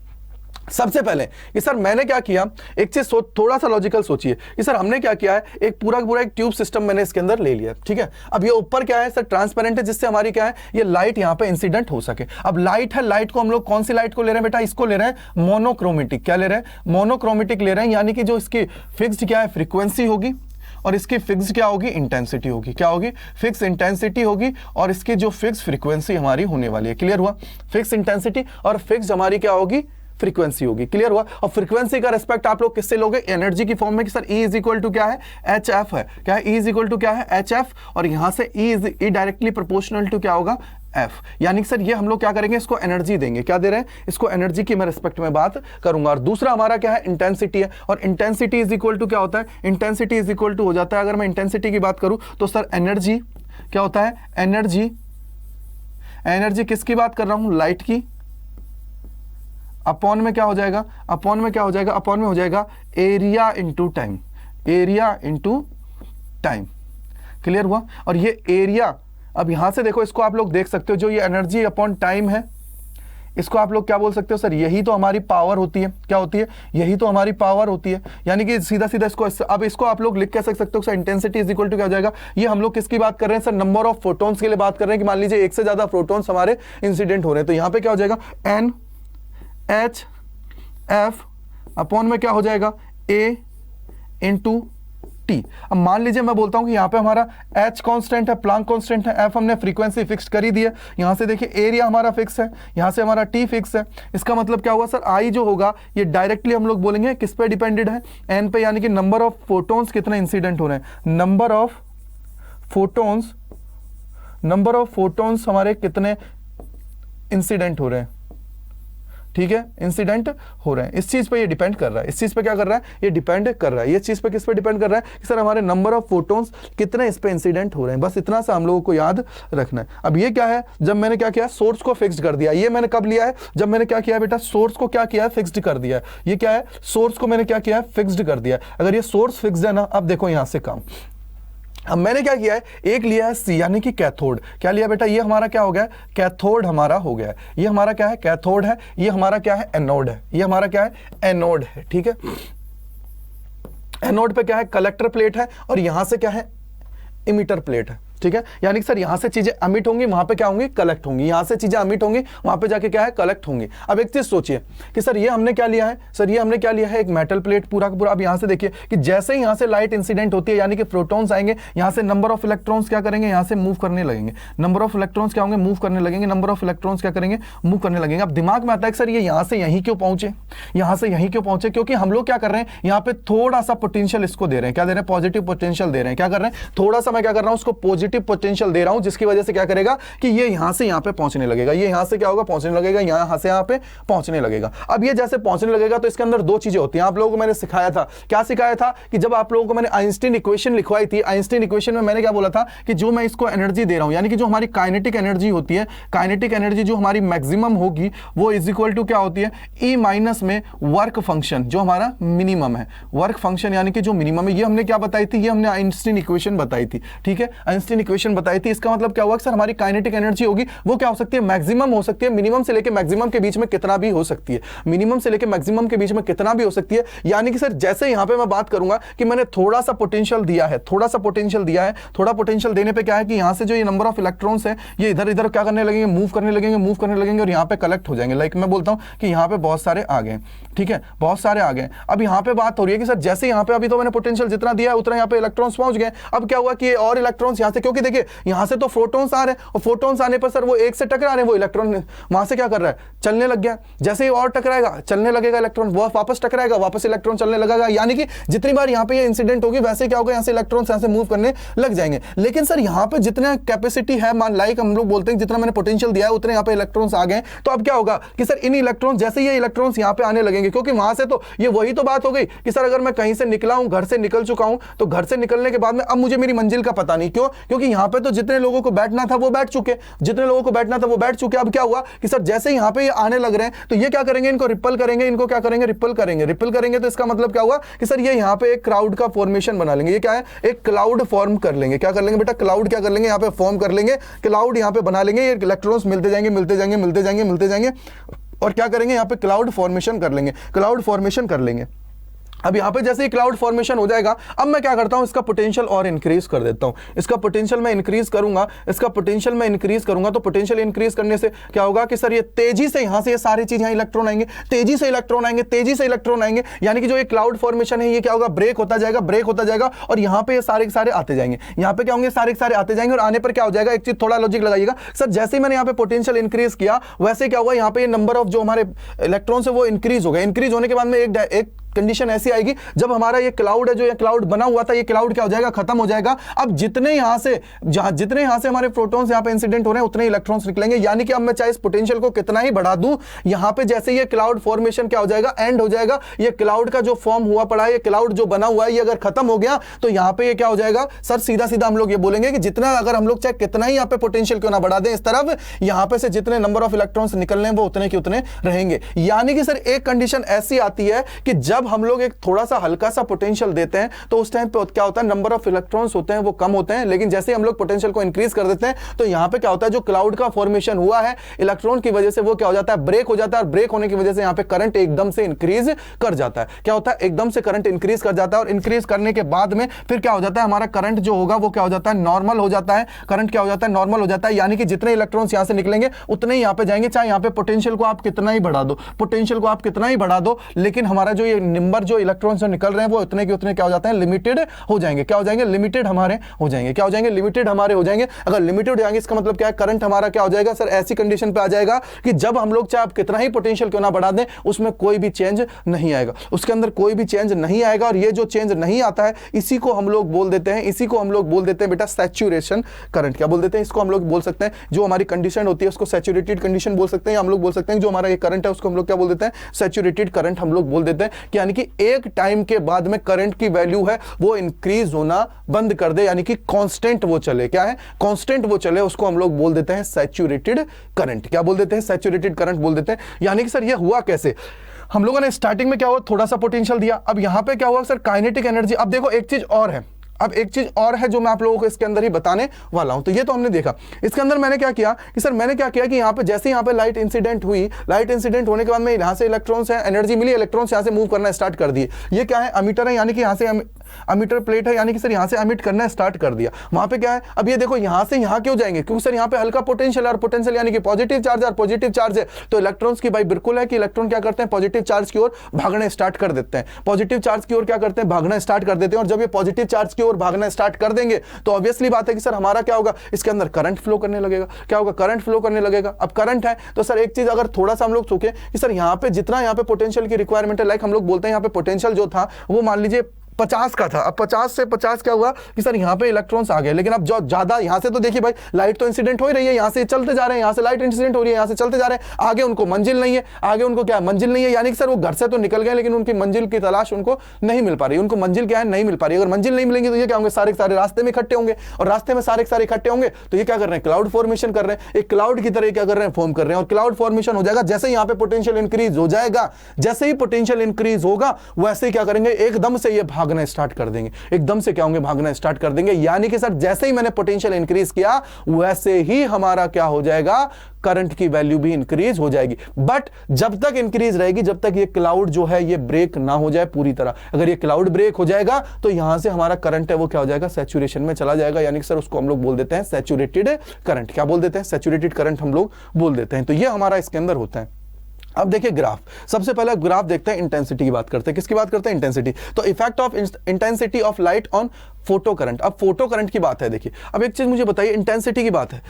सबसे पहले कि सर मैंने क्या किया, एक चीज थोड़ा सा लॉजिकल सोचिए कि सर हमने क्या किया है, एक पूरा पूरा एक ट्यूब सिस्टम मैंने इसके अंदर ले लिया, ठीक है। अब ये ऊपर क्या है सर? ट्रांसपेरेंट है, जिससे हमारी क्या है, ये लाइट यहाँ पे इंसिडेंट हो सके। अब लाइट है, लाइट को हम लोग कौन सी लाइट को ले रहे हैं बेटा? इसको ले रहे हैं मोनोक्रोमेटिक। क्या ले रहे हैं? मोनोक्रोमेटिक ले रहे हैं। यानी कि जो इसकी फिक्स्ड क्या है, फ्रीक्वेंसी होगी, और इसकी फिक्स क्या होगी? इंटेंसिटी होगी। क्या होगी? फिक्स इंटेंसिटी होगी, और इसकी जो फिक्स फ्रीक्वेंसी हमारी होने वाली है। क्लियर हुआ? फिक्स इंटेंसिटी और फिक्स हमारी क्या होगी? फ्रीक्वेंसी होगी। क्लियर हुआ? और फ्रीक्वेंसी का रिस्पेक्ट आप लोग किससे लोगे? एनर्जी की फॉर्म में कि sir E is equal to क्या है? एच एफ है। क्या है? E इज इक्वल टू क्या है? एच एफ, और यहां से E डायरेक्टली प्रोपोर्शनल टू क्या होगा? F। यानी कि सर ये हम लोग क्या करेंगे? इसको एनर्जी देंगे। क्या दे रहे हैं? इसको एनर्जी की मैं रिस्पेक्ट में बात करूंगा। और दूसरा हमारा क्या है? इंटेंसिटी है। और इंटेंसिटी इज इक्वल टू क्या होता है? इंटेंसिटी इज इक्वल टू हो जाता है, अगर मैं इंटेंसिटी की बात करूं तो सर एनर्जी क्या होता है? एनर्जी किसकी बात कर रहा हूं? लाइट की। अपॉन में क्या हो जाएगा? अपॉन में क्या हो जाएगा? अपॉन में हो जाएगा area into time. Area into time. Clear हुआ? और ये एरिया, अब यहां से देखो, इसको आप लोग देख सकते हो, जो ये एनर्जी अपॉन टाइम है, इसको आप लोग क्या बोल सकते हो सर? यही तो हमारी पावर होती है। क्या होती है? यही तो हमारी पावर होती है। यानी कि सीधा सीधा इसको, अब इसको आप लोग लिख कैसे सकते हो sir? Intensity is equal to क्या हो जाएगा? ये हम लोग किसकी बात कर रहे हैं सर? नंबर ऑफ फोटोन्स के लिए बात कर रहे हैं, कि मान लीजिए एक से ज्यादा फोटोन्स हमारे इंसिडेंट हो रहे हैं, तो यहां पे क्या हो जाएगा? एन एच एफ अपॉन में क्या हो जाएगा? ए इंटू टी। अब मान लीजिए मैं बोलता हूं कि यहां पे हमारा एच कांस्टेंट है, प्लांक कांस्टेंट है, एफ हमने फ्रीक्वेंसी फिक्स कर ही दी है। यहां से देखिए एरिया हमारा फिक्स है, यहां से हमारा टी फिक्स है। इसका मतलब क्या हुआ सर? आई जो होगा ये डायरेक्टली हम लोग बोलेंगे किस पे डिपेंडेड है? एन पे, यानी कि नंबर ऑफ फोटोन्स कितने इंसिडेंट हो रहे हैं। नंबर ऑफ फोटोन्स हमारे कितने इंसिडेंट हो रहे हैं, ठीक है, इंसिडेंट हो रहे हैं। इस चीज पे ये डिपेंड कर रहा है। इस चीज पे क्या कर रहा है? ये डिपेंड कर रहा है। ये चीज पे किस पे डिपेंड कर रहा है कि सर हमारे नंबर ऑफ फोटोन्स कितने इस पे इंसिडेंट हो रहे हैं। बस इतना सा हम लोगों को याद रखना है। अब ये क्या है? जब मैंने क्या किया? सोर्स को फिक्स्ड कर दिया। ये मैंने कब लिया है? जब मैंने क्या किया बेटा? सोर्स को क्या किया है? फिक्स्ड कर दिया है। ये क्या है? सोर्स को मैंने क्या किया है? फिक्स्ड कर दिया है। अगर ये सोर्स फिक्स्ड है ना, अब देखो यहां से काम, अब मैंने क्या किया है? एक लिया है सी, यानी कि कैथोड। क्या लिया बेटा? ये हमारा क्या हो गया? कैथोड हमारा हो गया है। ये हमारा क्या है? कैथोड है। ये हमारा क्या है? एनोड है। ये हमारा क्या है? एनोड है। ठीक है, एनोड पे क्या है? कलेक्टर प्लेट है, और यहां से क्या है? इमिटर प्लेट है। ठीक है, यानी कि सर यहां से चीजें अमिट होंगी, वहां पे क्या होंगी? कलेक्ट होंगी। यहां से चीजें अमिट होंगी, वहां पे जाके क्या है? कलेक्ट होंगी। अब एक चीज सोचिए कि सर ये हमने क्या लिया है? सर ये हमने क्या लिया है? एक मेटल प्लेट पूरा का पूरा। अब यहां से देखिए कि जैसे ही यहां से लाइट इंसिडेंट होती है, यानी कि प्रोटॉन्स आएंगे, यहां से नंबर ऑफ इलेक्ट्रॉन्स क्या करेंगे? यहां से मूव करने लगेंगे। नंबर ऑफ इलेक्ट्रॉन्स क्या होंगे? मूव करने लगेंगे। नंबर ऑफ इलेक्ट्रॉन्स क्या करेंगे? मूव करने लगेंगे। अब दिमाग में आता है कि सर ये यहां से यहीं क्यों पहुंचे? यहां से यहीं क्यों पहुंचे? क्योंकि हम लोग क्या कर रहे हैं? यहां पे थोड़ा सा पोटेंशियल इसको दे रहे हैं। क्या दे रहे हैं? पॉजिटिव पोटेंशियल दे रहे हैं। क्या कर रहे हैं? थोड़ा सा मैं क्या कर रहा हूं? उसको पॉजिटिव पोटेंशियल दे रहा हूं, जिसकी वजह से क्या करेगा कि ये यहां से यहां पे पहुंचने लगेगा। ये यहां से क्या होगा? पहुंचने लगेगा। यहां से यहां पे पहुंचने लगेगा। अब ये जैसे पहुंचने लगेगा तो इसके अंदर दो चीजें होती हैं। आप लोगों को मैंने सिखाया था, क्या सिखाया था कि जब आप लोगों को मैंने आइंस्टीन इक्वेशन लिखवाई थी, आइंस्टीन इक्वेशन में मैंने क्या बोला था कि जो मैं इसको एनर्जी दे रहा हूं, यानी कि जो हमारी काइनेटिक एनर्जी होती है, काइनेटिक एनर्जी जो हमारी मैक्सिमम होगी, वो इज इक्वल टू क्या होती है? ई माइनस में वर्क फंक्शन जो हमारा मिनिमम है। वर्क फंक्शन यानी कि जो मिनिमम है, ये हमने क्या बताई थी? ये हमने आइंस्टीन इक्वेशन बताई थी। ठीक है, आइंस्टीन आइंस्टीन इक्वेशन बताई थी, इसका मतलब क्या हुआ कि सर हमारी काइनेटिक एनर्जी होगी वो क्या हो सकती है, मैक्सिमम हो सकती है, मिनिमम से लेकर मैक्सिमम के बीच में कितना भी हो सकती है, मिनिमम से लेकर मैक्सिमम के बीच में कितना भी हो सकती है। यानी कि सर जैसे यहां पे मैं बात करूंगा कि मैंने थोड़ा सा पोटेंशियल दिया है, थोड़ा सा पोटेंशियल दिया है, थोड़ा पोटेंशियल देने पे क्या है कि यहां से जो ये नंबर ऑफ इलेक्ट्रॉन्स है ये इधर इधर क्या करने लगेंगे, मूव करने लगेंगे, मूव करने लगेंगे और यहां पे कलेक्ट हो जाएंगे। लाइक मैं बोलता हूं कि यहां पे बहुत सारे आ गए, ठीक है, बहुत सारे आ गए। अब यहां पे बात हो रही है कि सर जैसे यहां पे अभी तो मैंने पोटेंशियल जितना दिया है उतना यहां पे इलेक्ट्रॉन्स पहुंच गए। अब क्या हुआ कि और इलेक्ट्रॉन्स यहां से, क्योंकि देखिए यहां से तो फोटॉन्स आ रहे हैं और फोटॉन्स आने पर सर वो एक से टकरा रहे हैं, वो इलेक्ट्रॉन वहां से क्या कर रहा है, चलने लग गया। जैसे ही और टकराएगा चलने लगेगा इलेक्ट्रॉन, वो वापस टकराएगा वापस इलेक्ट्रॉन चलने लगेगा। यानी कि जितनी बार यहां पे ये इंसिडेंट होगी वैसे क्या होगा, यहां से इलेक्ट्रॉन्स यहां से मूव करने लग जाएंगे। लेकिन सर यहां पे जितना कैपेसिटी है, मान लाइक हम लोग बोलते हैं जितना मैंने पोटेंशियल दिया है उतने यहां पे इलेक्ट्रॉन्स आ गए। तो अब क्या होगा कि सर इन इलेक्ट्रॉन्स, जैसे ये इलेक्ट्रॉन्स यहां पे आने लगेंगे, क्योंकि वहां से तो ये वही तो बात हो गई कि सर अगर मैं कहीं से निकला हूं, घर से निकल चुका हूं, तो घर से निकलने के बाद में अब मुझे मेरी मंजिल का पता नहीं, क्यों, क्योंकि यहां पे तो जितने लोगों को बैठना था वो बैठ चुके, जितने लोगों को बैठना था वो बैठ चुके। अब क्या हुआ कि सर जैसे यहां पे ये आने लग रहे हैं तो ये क्या करेंगे, इनको रिपल करेंगे, इनको क्या करेंगे, रिपल करेंगे। रिपल करेंगे तो इसका मतलब क्या हुआ कि सर ये यहां पे एक क्लाउड का फॉर्मेशन बना लेंगे। ये क्या है, एक क्लाउड फॉर्म कर लेंगे। क्या कर लेंगे बेटा, क्लाउड क्या कर लेंगे, यहां पे फॉर्म कर लेंगे, क्लाउड यहां पे बना लेंगे। ये इलेक्ट्रॉन्स मिलते जाएंगे मिलते जाएंगे मिलते जाएंगे मिलते जाएंगे और क्या करेंगे, यहां पे क्लाउड फॉर्मेशन कर लेंगे, क्लाउड फॉर्मेशन कर लेंगे। अब यहां पे जैसे ही क्लाउड फॉर्मेशन हो जाएगा, अब मैं क्या करता हूं, इसका पोटेंशियल और इंक्रीज कर देता हूं। इसका पोटेंशियल मैं इंक्रीज करूंगा, इसका पोटेंशियल मैं इंक्रीज करूंगा, तो पोटेंशियल इंक्रीज करने से क्या होगा कि सर ये तेजी से यहां से ये सारी चीज, यहां इलेक्ट्रॉन आएंगे, तेजी से इलेक्ट्रॉन आएंगे, तेजी से इलेक्ट्रॉन आएंगे। यानी कि जो ये क्लाउड फॉर्मेशन है ये क्या होगा, ब्रेक होता जाएगा, ब्रेक होता जाएगा और यहां पे ये सारे के सारे आते जाएंगे। यहां पे क्या होंगे, सारे के सारे आते जाएंगे और आने पर क्या हो जाएगा, एक चीज थोड़ा लॉजिक लगाइएगा सर, जैसे ही मैंने यहां पे पोटेंशियल इंक्रीज किया वैसे क्या हुआ, यहां पे नंबर ऑफ जो हमारे इलेक्ट्रॉन्स है वो इंक्रीज हो गए। इंक्रीज होने के बाद में एक कंडीशन ऐसी आएगी, जब हमारा ये क्लाउड है, जो ये क्लाउड बना हुआ था, ये क्लाउड क्या हो जाएगा, खत्म हो जाएगा। अब जितने यहां से हमारे प्रोटॉन्स यहां पे इंसिडेंट हो रहे हैं उतने इलेक्ट्रॉन्स निकलेंगे। यानी कि अब मैं चाहे इस पोटेंशियल को कितना ही बढ़ा दूं, यहां पे जैसे ये क्लाउड फॉर्मेशन क्या हो जाएगा, एंड हो जाएगा। ये क्लाउड का जो फॉर्म हुआ पड़ा है, ये क्लाउड जो बना हुआ है, ये अगर खत्म हो गया तो यहां पे ये क्या हो जाएगा सर, सीधा सीधा हम लोग ये बोलेंगे कि जितना अगर हम लोग चाहे कितना ही यहां पे पोटेंशियल क्यों ना बढ़ा दें इस तरफ, यहां पे से जितने नंबर ऑफ इलेक्ट्रॉन्स निकलने हैं वो उतने के उतने रहेंगे। यानी कि सर एक कंडीशन ऐसी आती है कि जब हम लोग एक थोड़ा सा हल्का सा पोटेंशियल देते हैं तो उस टाइम पे क्या होता है, नंबर ऑफ इलेक्ट्रॉन्स होते हैं वो कम होते हैं। लेकिन जैसे हम लोग पोटेंशियल को इंक्रीज कर देते हैं तो यहां पे क्या होता है, जो क्लाउड का फॉर्मेशन हुआ है इलेक्ट्रॉन की वजह से वो क्या हो जाता है, ब्रेक हो जाता है। और ब्रेक होने की वजह से यहां पे करंट एकदम से इंक्रीज कर जाता है। क्या होता है, एकदम से करंट इंक्रीज कर जाता है और इंक्रीज करने के बाद में फिर क्या हो जाता है, हमारा करंट जो होगा वो क्या हो जाता है, नॉर्मल हो जाता है। करंट क्या हो जाता है, नॉर्मल हो जाता है। यानी कि जितने इलेक्ट्रॉन्स यहां से निकलेंगे उतने ही यहां पे जाएंगे, चाहे यहां पे पोटेंशियल को आप कितना ही बढ़ा दो, पोटेंशियल को आप कितना ही बढ़ा दो, लेकिन हमारा जो ये नंबर जो इलेक्ट्रॉन्स निकल रहे हैं वो उतने के उतने क्या हो जाते हैं, लिमिटेड हो जाएंगे। क्या हो जाएंगे, लिमिटेड हमारे हो जाएंगे। क्या हो जाएंगे, लिमिटेड हमारे हो जाएंगे। अगर लिमिटेड हो जाएंगे इसका मतलब क्या है, करंट हमारा क्या हो जाएगा सर, ऐसी कंडीशन पे आ जाएगा कि जब हम लोग चाहे आप कितना ही पोटेंशियल क्यों ना बढ़ा दें उसमें कोई भी चेंज नहीं आएगा, उसके अंदर कोई भी चेंज नहीं आएगा। और ये जो चेंज नहीं आता है इसी को हम लोग बोल देते हैं, इसी को हम लोग बोल देते हैं बेटा सैचुरेशन करंट। क्या बोल देते हैं, इसको हम लोग बोल सकते हैं, जो हमारी कंडीशन होती है उसको सैचुरेटेड कंडीशन बोल सकते हैं। हम लोग बोल सकते हैं जो हमारा ये करंट है उसको हम लोग क्या बोल देते हैं, सैचुरेटेड करंट हम लोग बोल देते हैं। यानी कि एक टाइम के बाद में करंट की वैल्यू है वो इंक्रीज होना बंद कर दे, यानी कि कांस्टेंट वो चले। क्या है, कांस्टेंट वो चले, उसको हम लोग बोल देते हैं सैचुरेटेड करंट। क्या बोल देते हैं, सैचुरेटेड करंट बोल देते हैं। यानी कि सर ये हुआ कैसे, हम लोगों ने स्टार्टिंग में क्या हुआ, थोड़ा सा पोटेंशियल दिया। अब यहां पे क्या हुआ सर, काइनेटिक एनर्जी। अब देखो एक चीज और है, अब एक चीज और है जो मैं आप लोगों को इसके अंदर ही बताने वाला हूं। तो ये तो हमने देखा, इसके अंदर मैंने क्या किया कि सर मैंने क्या किया कि यहां पे जैसे यहां पे लाइट इंसिडेंट हुई, लाइट इंसिडेंट होने के बाद में यहां से इलेक्ट्रॉन्स है, एनर्जी मिली, इलेक्ट्रॉन्स यहां से मूव करना स्टार्ट कर दिए। ये क्या है, एमीटर है, यानी कि यहां से एमीटर प्लेट है, यानी कि सर यहां से एमिट करना स्टार्ट कर दिया। वहां पे क्या है, अब ये देखो यहां से यहां क्यों जाएंगे, क्योंकि सर यहां पे हल्का पोटेंशियल, और पोटेंशियल यानी कि पॉजिटिव चार्ज, और पॉजिटिव चार्ज है तो इलेक्ट्रॉन्स की भाई बिल्कुल है कि इलेक्ट्रॉन क्या करते हैं, पॉजिटिव चार्ज की ओर भागना स्टार्ट कर देते हैं। पॉजिटिव चार्ज की ओर क्या करते हैं, भागना स्टार्ट कर देते हैं। और जब ये पॉजिटिव चार्ज की ओर भागना स्टार्ट कर देंगे तो ऑब्वियसली बात है कि सर हमारा क्या होगा, इसके अंदर करंट फ्लो करने लगेगा। क्या होगा, करंट फ्लो करने लगेगा। अब करंट है तो सर एक चीज अगर थोड़ा सा हम लोग सोचें कि सर यहां पे जितना यहां पे पोटेंशियल की रिक्वायरमेंट है, लाइक हम लोग बोलते हैं यहां पे पोटेंशियल जो था वो मान लीजिए 50 का था। अब 50 से 50 क्या हुआ कि सर यहां पे इलेक्ट्रॉन्स आ गए। लेकिन अब जो ज्यादा यहां से तो देखिए भाई लाइट तो इंसिडेंट हो ही रही है, यहां से चलते जा रहे हैं, यहां से लाइट इंसिडेंट हो रही है, यहां से चलते जा रहे हैं, आगे उनको मंजिल नहीं है, आगे उनको क्या मंजिल नहीं है। यानी कि सर वो घर से तो निकल गए लेकिन उनकी मंजिल की तलाश उनको नहीं मिल पा रही, उनको मंजिल क्या है, नहीं मिल पा रही। अगर मंजिल नहीं मिलेंगी तो ये क्या होंगे, सारे के सारे रास्ते में इकट्ठे होंगे, और रास्ते में सारे के सारे इकट्ठे होंगे तो ये क्या कर रहे हैं, क्लाउड फॉर्मेशन कर रहे हैं। एक क्लाउड की तरह क्या कर रहे हैं, फॉर्म कर रहे हैं। और क्लाउड फॉर्मेशन हो जाएगा जैसे यहां पे पोटेंशियल इंक्रीज हो जाएगा, जैसे ही पोटेंशियल इंक्रीज होगा वैसे ही क्या करेंगे, एकदम से ये भाग भागना स्टार्ट कर देंगे, एकदम से क्या होंगे, भागना स्टार्ट कर देंगे। यानी कि सर जैसे ही मैंने पोटेंशियल इंक्रीज किया वैसे ही हमारा क्या हो जाएगा, करंट की वैल्यू भी इंक्रीज हो जाएगी। बट जब तक इंक्रीज रहेगी, जब तक ये क्लाउड जो है ये ब्रेक ना हो जाए पूरी तरह। अगर ये क्लाउड ब्रेक हो जाएगा तो यहां से हमारा करंट है वो क्या हो जाएगा, सैचुरेशन में चला जाएगा। यानी कि सर उसको हम लोग बोल देते हैं सैचुरेटेड करंट। क्या बोल देते हैं, सैचुरेटेड करंट हम लोग बोल देते हैं। तो ये हमारा इसके अंदर होता है। अब देखिए ग्राफ, सबसे पहले ग्राफ देखते हैं, इंटेंसिटी की बात करते हैं। किसकी बात करते हैं, इंटेंसिटी। तो effect of intensity of light on photo current. अब फोटो करंट की बात है, देखिए अब एक चीज मुझे बताइए, इंटेंसिटी की बात है,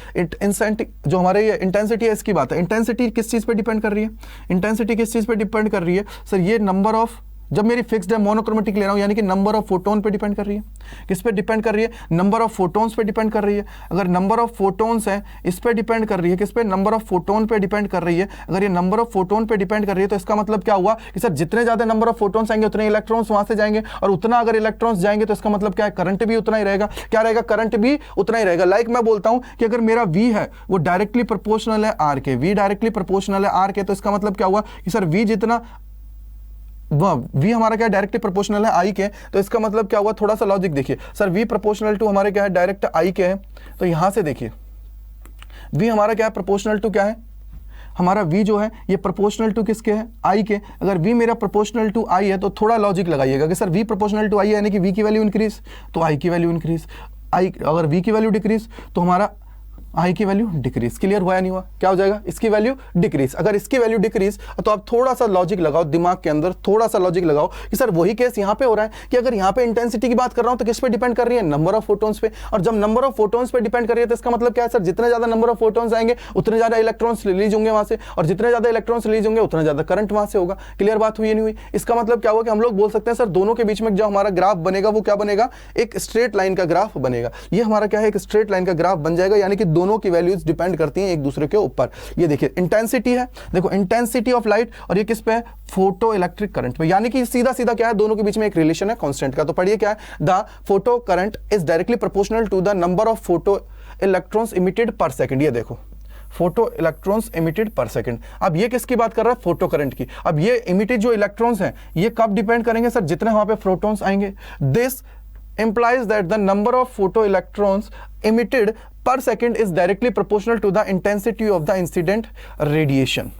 जो हमारे ये इंटेंसिटी है इसकी बात है। इंटेंसिटी किस चीज पे डिपेंड कर रही है, इंटेंसिटी किस चीज पे डिपेंड कर रही है सर, ये नंबर ऑफ, जब मेरी फिक्स्ड है मोनोक्रोमेटिक ले रहा हूं, यानी कि नंबर ऑफ फोटोन पे डिपेंड कर रही है। किस पे डिपेंड कर रही है, नंबर ऑफ फोटोन्स पे डिपेंड कर रही है। अगर नंबर ऑफ फोटोन्स है इस पे डिपेंड कर रही है, किस पे, नंबर ऑफ फोटोन पे डिपेंड कर रही है। अगर ये नंबर ऑफ फोटोन पे डिपेंड कर रही है तो इसका मतलब क्या हुआ कि सर जितने ज्यादा नंबर ऑफ फोटोन्स आएंगे उतने इलेक्ट्रॉन्स वहां से जाएंगे, और उतना अगर इलेक्ट्रॉन्स जाएंगे तो इसका मतलब क्या है, करंट भी उतना ही रहेगा। क्या रहेगा, करंट भी उतना ही रहेगा। लाइक मैं बोलता हूं कि अगर मेरा V है वो डायरेक्टली प्रोपोर्शनल है R के, V डायरेक्टली प्रोपोर्शनल है R के, तो इसका मतलब क्या हुआ कि सर V जितना, V हमारा क्या है, डायरेक्टली प्रोपोर्शनल है I के, तो इसका मतलब क्या हुआ, थोड़ा सा लॉजिक देखिए सर, V प्रोपोर्शनल टू हमारे क्या है, डायरेक्ट I के है। तो यहां से देखिए V हमारा क्या है, प्रोपोर्शनल टू क्या है, हमारा V जो है ये प्रोपोर्शनल टू किसके है, I के। अगर V मेरा प्रोपोर्शनल टू I है तो थोड़ा लॉजिक लगाइएगा कि sir V proportional to I है, यानी कि V की वैल्यू इंक्रीज तो I की वैल्यू इंक्रीज, अगर V की वैल्यू डिक्रीज तो हमारा I की वैल्यू डिक्रीज। क्लियर हुआ या नहीं हुआ, क्या हो जाएगा, इसकी वैल्यू डिक्रीज। अगर इसकी वैल्यू डिक्रीज तो आप थोड़ा सा लॉजिक लगाओ दिमाग के अंदर, थोड़ा सा लॉजिक लगाओ कि सर वही केस यहां पे हो रहा है कि अगर यहां पे इंटेंसिटी की बात कर रहा हूं तो किस पे डिपेंड कर रही है, नंबर ऑफ फोटोन्स पे। और जब नंबर ऑफ फोटोन्स पे डिपेंड कर रही है तो इसका मतलब क्या है सर, जितने ज्यादा नंबर ऑफ फोटोन्स आएंगे उतने ज्यादा इलेक्ट्रॉन्स रिलीज होंगे वहां से, और जितने ज्यादा इलेक्ट्रॉन्स रिलीज होंगे उतना ज्यादा करंट वहां से होगा। क्लियर बात हुई नहीं हुई। इसका मतलब क्या हुआ कि हम लोग बोल सकते हैं सर दोनों के बीच में जो हमारा ग्राफ बनेगा वो क्या बनेगा, एक स्ट्रेट लाइन का ग्राफ बनेगा। ये हमारा क्या है, एक स्ट्रेट लाइन का ग्राफ बन जाएगा, यानी कि दोनों की वैल्यूज डिपेंड करती हैं एक दूसरे के ऊपर। ये देखिए इंटेंसिटी है, देखो इंटेंसिटी ऑफ लाइट, और ये किस पे है, फोटो इलेक्ट्रिक करंट पे। यानी कि सीधा सीधा क्या है, दोनों के बीच में एक रिलेशन है कांस्टेंट का। तो पढ़िए क्या है, the photo current is directly proportional to the number of photo electrons emitted per second. ये देखो photo electrons emitted per second. अब ये किसकी बात कर रहा है, फोटो करंट की। अब ये इमिटेड जो इलेक्ट्रॉन्स हैं ये कब डिपेंड करेंगे सर, जितने वहां पे फोटॉन्स आएंगे। This implies that the number of photoelectrons emitted per second is directly proportional to the intensity of the incident radiation.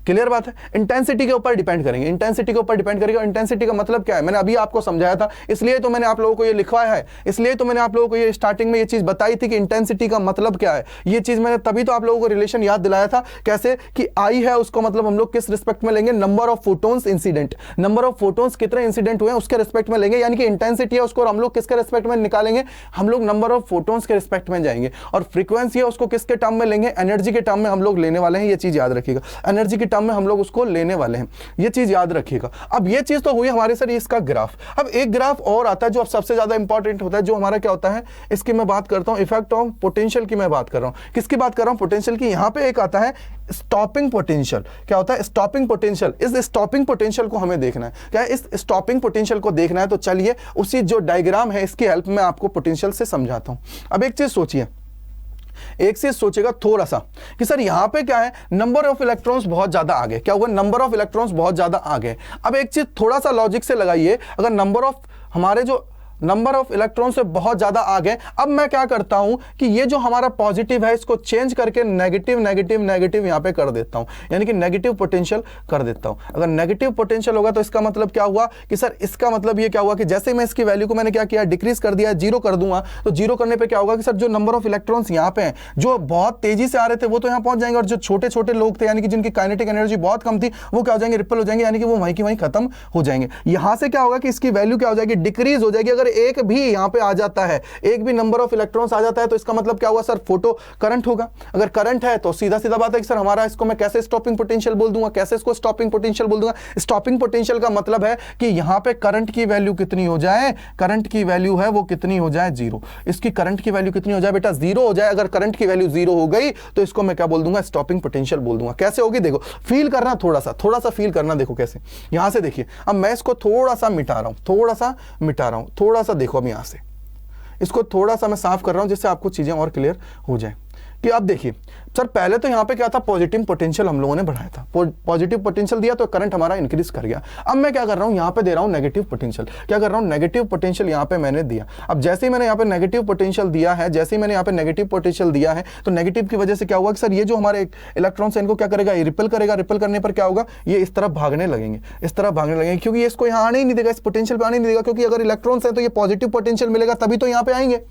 Clear बात है, इंटेंसिटी के ऊपर डिपेंड करेंगे, इंटेंसिटी के ऊपर डिपेंड करेगा। इंटेंसिटी का मतलब क्या है, मैंने अभी आपको समझाया था, इसलिए तो मैंने आप लोगों को ये लिखवाया है, इसलिए तो मैंने आप लोगों को ये स्टार्टिंग में ये चीज बताई थी कि इंटेंसिटी का मतलब क्या है। ये चीज मैंने तभी तो आप लोगों को रिलेशन याद दिलाया था, कैसे कि आई है उसको मतलब हम लोग किस रिस्पेक्ट में लेंगे, number of photons incident, number of photons कितने इंसिडेंट हुए उसके रिस्पेक्ट में लेंगे। यानी कि इंटेंसिटी है उसको हम लोग किसके रिस्पेक्ट में निकालेंगे, हम लोग नंबर ऑफ फोटोन्स के रिस्पेक्ट में जाएंगे। और फ्रीक्वेंसी है उसको किसके टर्म में लेंगे, एनर्जी के टर्म में हम लोग लेने वाले हैं। ये चीज याद रखिएगा, एनर्जी के टर्म में हम लोग उसको लेने वाले हैं, ये चीज याद रखिएगा। अब ये चीज तो हुई हमारे सर इसका ग्राफ। अब एक ग्राफ और आता है जो अब सबसे ज्यादा इंपॉर्टेंट होता है, जो हमारा क्या होता है, इसकी मैं बात करता हूं, इफेक्ट ऑफ पोटेंशियल की मैं बात कर रहा हूं। किसकी बात कर रहा हूं, पोटेंशियल की। यहां पे एक आता है स्टॉपिंग पोटेंशियल। क्या होता है स्टॉपिंग पोटेंशियल, इस स्टॉपिंग पोटेंशियल को हमें देखना है। क्या है, इस स्टॉपिंग पोटेंशियल को देखना है। तो चलिए उसी जो डायग्राम है इसकी हेल्प में आपको पोटेंशियल से समझाता हूं। अब एक चीज सोचिए, एक से सोचेगा थोड़ा सा कि सर यहां पे क्या है, नंबर ऑफ इलेक्ट्रॉन्स बहुत ज्यादा आगे, क्या हुआ, नंबर ऑफ इलेक्ट्रॉन्स बहुत ज्यादा आगे। अब एक चीज थोड़ा सा लॉजिक से लगाइए, अगर नंबर ऑफ हमारे जो नंबर ऑफ इलेक्ट्रॉन से बहुत ज्यादा आगे, अब मैं क्या करता हूं कि ये जो हमारा पॉजिटिव है इसको चेंज करके नेगेटिव नेगेटिव नेगेटिव यहां पे कर देता हूं, यानी कि नेगेटिव पोटेंशियल कर देता हूं। अगर नेगेटिव पोटेंशियल होगा तो इसका मतलब क्या हुआ कि सर इसका मतलब ये क्या हुआ कि जैसे मैं इसकी वैल्यू को मैंने क्या किया, डिक्रीज कर दिया, जीरो कर दूंगा। तो जीरो करने पर क्या होगा कि सर जो नंबर ऑफ इलेक्ट्रॉन्स यहां पे हैं जो बहुत तेजी से आ रहे थे वो तो यहां पहुंच जाएंगे, और जो छोटे छोटे लोग थे यानी कि जिनकी काइनेटिक एनर्जी बहुत कम थी वो क्या हो जाएंगे, रिपल हो जाएंगे, यानी कि वो वहीं की वहीं खत्म हो जाएंगे। यहां से क्या होगा कि इसकी वैल्यू क्या हो जाएगी, डिक्रीज हो जाएगी। अगर एक भी यहां पे आ जाता है, एक भी नंबर ऑफ इलेक्ट्रॉन्स आ जाता है तो इसका मतलब क्या हुआ सर, फोटो करंट होगा। अगर करंट है तो सीधा सीधा बात है कि सर हमारा इसको मैं कैसे स्टॉपिंग पोटेंशियल बोल दूंगा, कैसे इसको स्टॉपिंग पोटेंशियल बोल दूंगा। स्टॉपिंग पोटेंशियल का मतलब है कि यहां पे करंट की वैल्यू कितनी हो जाए, करंट की वैल्यू है वो कितनी हो जाए, जीरो। इसकी करंट की वैल्यू कितनी हो जाए बेटा, जीरो हो जाए। अगर करंट की वैल्यू जीरो हो गई तो इसको मैं क्या बोल दूंगा, स्टॉपिंग पोटेंशियल बोल दूंगा। कैसे होगी देखो, फील करना, थोड़ा सा फील करना, देखो कैसे। यहां से देखिए, अब मैं इसको थोड़ा सा मिटा रहा हूं, थोड़ा सा देखो। अब यहां से इसको थोड़ा सा मैं साफ कर रहा हूं जिससे आपको चीजें और क्लियर हो जाए। कि अब देखिए सर पहले तो यहाँ पे क्या था, पॉजिटिव पोटेंशियल हम लोगों ने बढ़ाया था, पॉजिटिव पोटेंशियल दिया तो करंट हमारा इंक्रीज कर गया। अब मैं क्या कर रहा हूँ, यहाँ पे दे रहा हूँ नेगेटिव पोटेंशियल। क्या कर रहा हूँ, नेगेटिव पोटेंशियल यहाँ पे मैंने दिया। अब जैसे ही मैंने यहाँ पे नेगेटिव पोटेंशियल दिया है, जैसे ही मैंने यहाँ पे नेगेटिव पोटेंशियल दिया है, तो नेगेटिव की वजह से क्या हुआ कि सर ये जो हमारे इलेक्ट्रॉन्स है इनको क्या करेगा, रिपेल करेगा। रिपेल करने पर क्या होगा, ये इस तरफ भागने लगेंगे, इस तरफ भागने लगेंगे, क्योंकि ये इसको यहाँ आने ही नहीं देगा, इस पोटेंशियल पे आने नहीं देगा। क्योंकि अगर इलेक्ट्रॉन्स है तो ये पॉजिटिव पोटेंशियल मिलेगा तभी तो यहाँ पे आएंगे,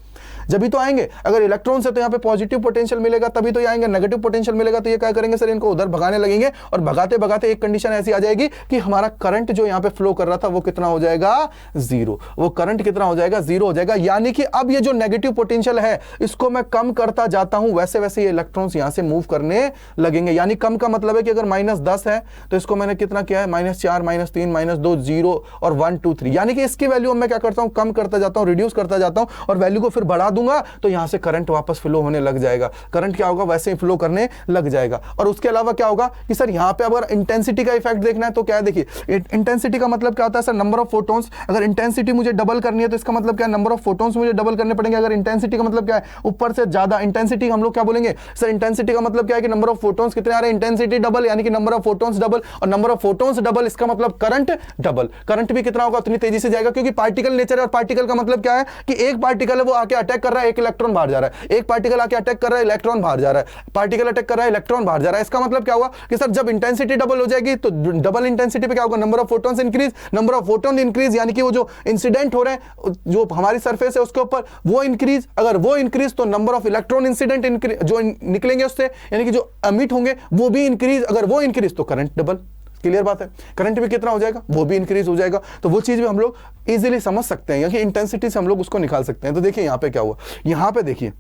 जब तो आएंगे। अगर इलेक्ट्रॉन्स है तो यहाँ पे पॉजिटिव पोटेंशियल मिलेगा तभी तो ये आएंगे, नेगेटिव पोटेंशियल मिलेगा तो ये क्या करेंगे सर, इनको उधर भगाने लगेंगे। और भगाते भगाते एक कंडीशन ऐसी आ जाएगी कि हमारा करंट जो यहाँ पे फ्लो कर रहा था वो कितना हो जाएगा, जीरो। वो करंट कितना हो जाएगा, जीरो हो जाएगा। यानी कि अब ये जो नेगेटिव पोटेंशियल है इसको मैं कम करता जाता हूं, वैसे वैसे ये इलेक्ट्रॉन्स यहां से मूव करने लगेंगे। यानी कम का मतलब है कि अगर -10 है तो इसको मैंने कितना किया है, -4, -3, -2, 0 और 1, 2, 3। यानी कि इसकी वैल्यू मैं क्या करता हूं, कम करता जाता हूं, रिड्यूस करता जाता हूं और वैल्यू को फिर बढ़ा दूंगा तो यहां से करंट वापस फ्लो होने लग जाएगा। करंट क्या होगा, वैसे ही फ्लो करने लग जाएगा। और उसके अलावा क्या होगा कि सर यहां पे अगर इंटेंसिटी का इफेक्ट देखना है तो क्या है, देखिए इंटेंसिटी का मतलब क्या होता है सर, नंबर ऑफ फोटॉन्स। अगर इंटेंसिटी मुझे डबल करनी है तो इसका मतलब क्या है, नंबर ऑफ फोटॉन्स मुझे डबल करने पड़ेंगे। अगर इंटेंसिटी का मतलब क्या है, ऊपर से ज्यादा इंटेंसिटी, हम लोग क्या बोलेंगे सर, इंटेंसिटी का मतलब क्या है कि नंबर ऑफ फोटॉन्स कितने आ रहे हैं, इंटेंसिटी डबल, यानी कि नंबर ऑफ फोटॉन्स डबल। और नंबर ऑफ फोटॉन्स डबल इसका मतलब करंट डबल। करंट भी कितना होगा, उतनी तेजी से जाएगा, क्योंकि पार्टिकल नेचर है। और पार्टिकल का मतलब क्या है कि एक पार्टिकल है वो आके अटैक कर रहा है, एक इलेक्ट्रॉन बाहर जा रहा है। एक पार्टिकल आके अटैक कर रहा है, इलेक्ट्रॉन बाहर जा रहा है। पार्टिकल अटैक कर रहा है, इलेक्ट्रॉन बाहर जा रहा है। इसका मतलब क्या हुआ कि सर जब इंटेंसिटी डबल हो जाएगी तो डबल इंटेंसिटी पे क्या होगा, number of photons increase. Number of photon increase यानी कि वो जो इंसिडेंट हो रहे हैं, जो हमारी सरफेस है उसके ऊपर, वो इंक्रीज। अगर वो इंक्रीज तो नंबर ऑफ इलेक्ट्रॉन इंसिडेंट जो निकलेंगे उससे, यानी कि जो एमिट होंगे वो भी इंक्रीज। अगर वो इंक्रीज तो करंट डबल। क्लियर बात है, करंट भी कितना हो जाएगा, वो भी इंक्रीज हो जाएगा। तो वो चीज भी हम लोग इजीली समझ सकते हैं, यानी इंटेंसिटी से हम लोग उसको निकाल सकते हैं। तो देखिए यहां पे क्या हुआ, यहां पे देखिए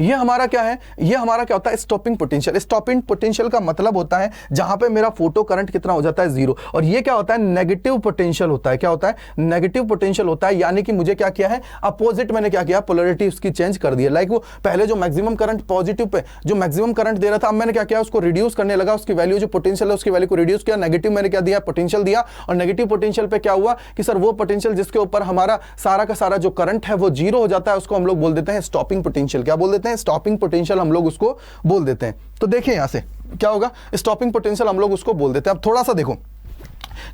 ये हमारा क्या है, ये हमारा क्या होता है, स्टॉपिंग पोटेंशियल। स्टॉपिंग पोटेंशियल का मतलब होता है जहां पे मेरा फोटो करंट कितना हो जाता है, जीरो। और ये क्या होता है, नेगेटिव पोटेंशियल होता है। क्या होता है, नेगेटिव पोटेंशियल होता है। यानी कि मुझे क्या किया है, अपोजिट मैंने क्या किया, पोलैरिटी उसकी चेंज कर दी है। लाइक वो पहले जो मैक्सिमम करंट पॉजिटिव पे जो मैक्सिमम करंट दे रहा था, अब मैंने क्या किया, उसको रिड्यूस करने लगा। उसकी वैल्यू जो पोटेंशियल है उसकी वैल्यू को रिड्यूस किया। नेगेटिव मैंने क्या दिया, पोटेंशियल दिया। और नेगेटिव पोटेंशियल पे क्या हुआ कि सर वो पोटेंशियल जिसके ऊपर हमारा सारा का सारा जो करंट है वो जीरो हो जाता है, उसको हम लोग बोल देते हैं स्टॉपिंग पोटेंशियल। क्या बोल देते हैं, स्टॉपिंग पोटेंशियल हम लोग उसको बोल देते हैं। तो देखिए यहां से क्या होगा, स्टॉपिंग पोटेंशियल हम लोग उसको बोल देते हैं। अब थोड़ा सा देखो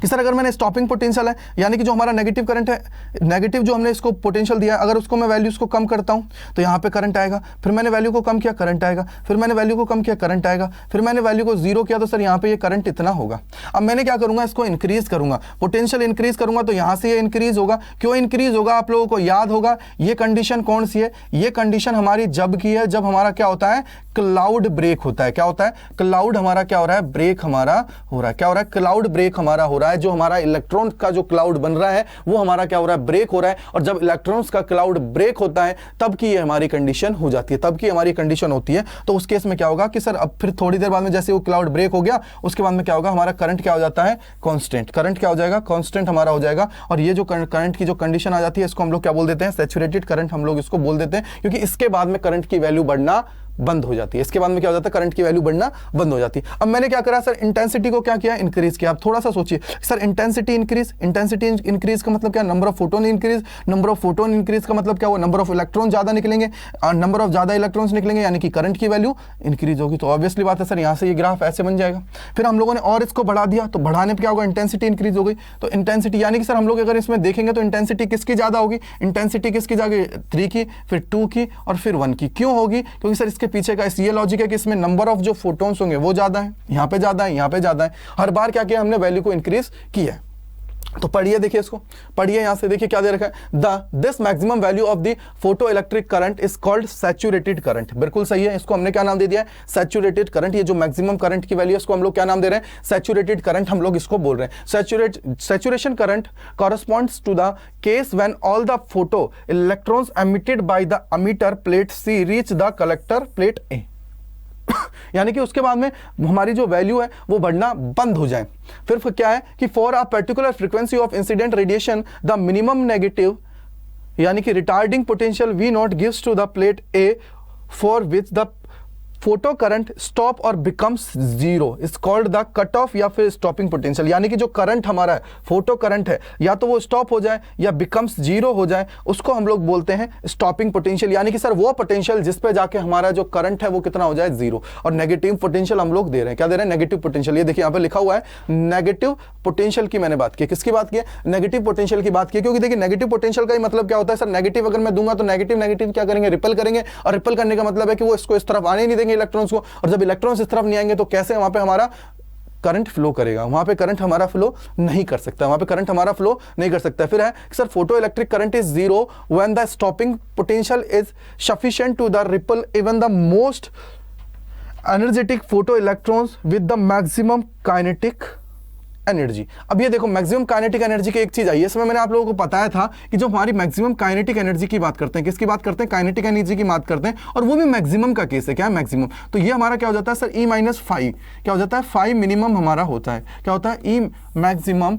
कि सर अगर मैंने स्टॉपिंग पोटेंशियल है, यानी कि जो हमारा नेगेटिव करंट है, नेगेटिव जो हमने इसको पोटेंशियल दिया है, अगर उसको मैं वैल्यूज को कम करता हूं तो यहां पे करंट आएगा। फिर मैंने वैल्यू को कम किया, करंट आएगा। फिर मैंने वैल्यू को कम किया, करंट आएगा। फिर मैंने वैल्यू को जीरो किया तो सर यहां पे ये करंट इतना होगा। अब मैंने क्या करूंगा, इसको इंक्रीज करूंगा, पोटेंशियल इंक्रीज करूंगा तो यहां से ये इंक्रीज होगा। क्यों इंक्रीज होगा, आप लोगों को याद होगा ये कंडीशन कौन सी है, ये कंडीशन हमारी जब की है, जब हमारा क्या होता है, क्लाउड ब्रेक होता है। क्या होता है, क्लाउड हमारा क्या हो रहा है, ब्रेक हमारा हो रहा है। क्या हो रहा है, क्लाउड ब्रेक हमारा हो रहा है। जो हमारा इलेक्ट्रॉन का जो क्लाउड बन रहा है वो हमारा क्या हो रहा है, ब्रेक हो रहा है। और जब इलेक्ट्रॉन्स का क्लाउड ब्रेक होता है तब की ये हमारी कंडीशन हो जाती है, तब की हमारी कंडीशन होती है। तो उस केस में क्या होगा कि सर अब फिर थोड़ी देर बाद में जैसे वो क्लाउड ब्रेक हो गया, उसके बाद में क्या होगा, हमारा करंट क्या हो जाता है, कांस्टेंट। करंट क्या हो जाएगा, कांस्टेंट हमारा हो जाएगा। और ये जो करंट की जो कंडीशन आ जाती है इसको हम लोग क्या बोल देते हैं, सैचुरेटेड करंट हम लोग इसको बोल देते हैं। क्योंकि इसके बाद में करंट की वैल्यू बढ़ना बंद हो जाती है। इसके बाद में क्या हो जाता है, करंट की वैल्यू बढ़ना बंद हो जाती है। अब मैंने क्या करा सर, इंटेंसिटी को क्या किया, इंक्रीज किया। अब थोड़ा सा सोचिए सर, इंटेंसिटी इंक्रीज का मतलब क्या, number of photon increase. Number of photon increase का मतलब क्या हुआ, नंबर ऑफ इलेक्ट्रॉन ज्यादा निकलेंगे। नंबर ऑफ ज्यादा इलेक्ट्रॉन्स निकलेंगे यानी कि करंट की वैल्यू इंक्रीज होगी। तो ऑब्वियसली बात है सर, यहाँ से ये ग्राफ ऐसे बन जाएगा। फिर हम लोगों ने और इसको बढ़ा दिया तो बढ़ाने पर क्या होगा, इंटेंसिटी इंक्रीज हो गई। तो इंटेंसिटी यानी कि सर हम लोग अगर इसमें देखेंगे तो इंटेंसिटी किसकी ज्यादा होगी, इंटेंसिटी किसकी जाएगी, 3 की, फिर 2 की और फिर 1 की। क्यों होगी, क्योंकि सर इसके पीछे का ये लॉजिक है कि इसमें नंबर ऑफ जो फोटॉन्स होंगे वो ज्यादा है, यहाँ पे ज्यादा है, यहाँ पे ज्यादा है। हर बार क्या किया हमने, वैल्यू को इंक्रीज किया है। तो पढ़िए, देखिए इसको पढ़िए, यहां से देखिए क्या दे रखा है, this maximum value of the photo electric current is called saturated current. बिल्कुल सही है, इसको हमने क्या नाम दे दिया है, सैचुरेटेड करंट। ये जो मैक्सिमम करंट की वैल्यू है इसको हम लोग क्या नाम दे रहे हैं, सैचुरेटेड करंट हम लोग इसको बोल रहे हैं। Saturation current corresponds to the case when all the photo electrons emitted by the emitter plate C reach the collector plate A. यानी कि उसके बाद में हमारी जो वैल्यू है वो बढ़ना बंद हो जाए। फिर क्या है कि for a particular frequency of incident radiation the minimum negative यानी कि retarding potential V0 gives to the plate A for which the photo current stop और becomes zero is called the cut off या फिर stopping potential. यानी कि जो current हमारा है, फोटो करंट है, या तो वो स्टॉप हो जाए या बिकम्स जीरो हो जाए, उसको हम लोग बोलते हैं स्टॉपिंग पोटेंशियल। यानी कि सर वो पोटेंशियल जिस पे जाके हमारा जो करंट है वो कितना हो जाए, जीरो। और नेगेटिव पोटेंशियल हम लोग दे रहे हैं, क्या दे रहे हैं, नेगेटिव पोटेंशियल। ये देखिए यहाँ पे लिखा हुआ है नेगेटिव पोटेंशियल की मैंने बात की। किसकी बात की, नेगेटिव पोटेंशियल की बात की। क्योंकि देखिए नेगेटिव पोटेंशियल का ही मतलब क्या होता है सर, नेगेटिव अगर मैं दूंगा तो नेगेटिव नेगेटिव क्या करेंगे, रिपल करेंगे। और रिपल करने का मतलब है कि वो इसको इस तरफ आने नहीं देंगे इलेक्ट्रॉन्स को, और जब इलेक्ट्रॉन्स इस तरफ नहीं आएंगे तो कैसे वहां पे हमारा करंट फ्लो करेगा, वहां पे करंट हमारा फ्लो नहीं कर सकता, वहां पे करंट हमारा फ्लो नहीं कर सकता। फिर है sir photo electric current is zero when the stopping potential is sufficient to the repel even the most energetic photo electrons with the maximum kinetic energy. अब ये देखो मैक्सिमम काइनेटिक एनर्जी की एक चीज आई है, इसमें मैंने आप लोगों को बताया था कि जो हमारी मैक्सिमम काइनेटिक एनर्जी की बात करते हैं, किसकी बात करते हैं, काइनेटिक एनर्जी की बात करते हैं, और वो भी मैक्सिमम का केस है। क्या है मैक्सिमम, तो ये हमारा क्या हो जाता है सर, E-5 क्या हो जाता है, 5 मिनिमम हमारा होता है। क्या होता है, E maximum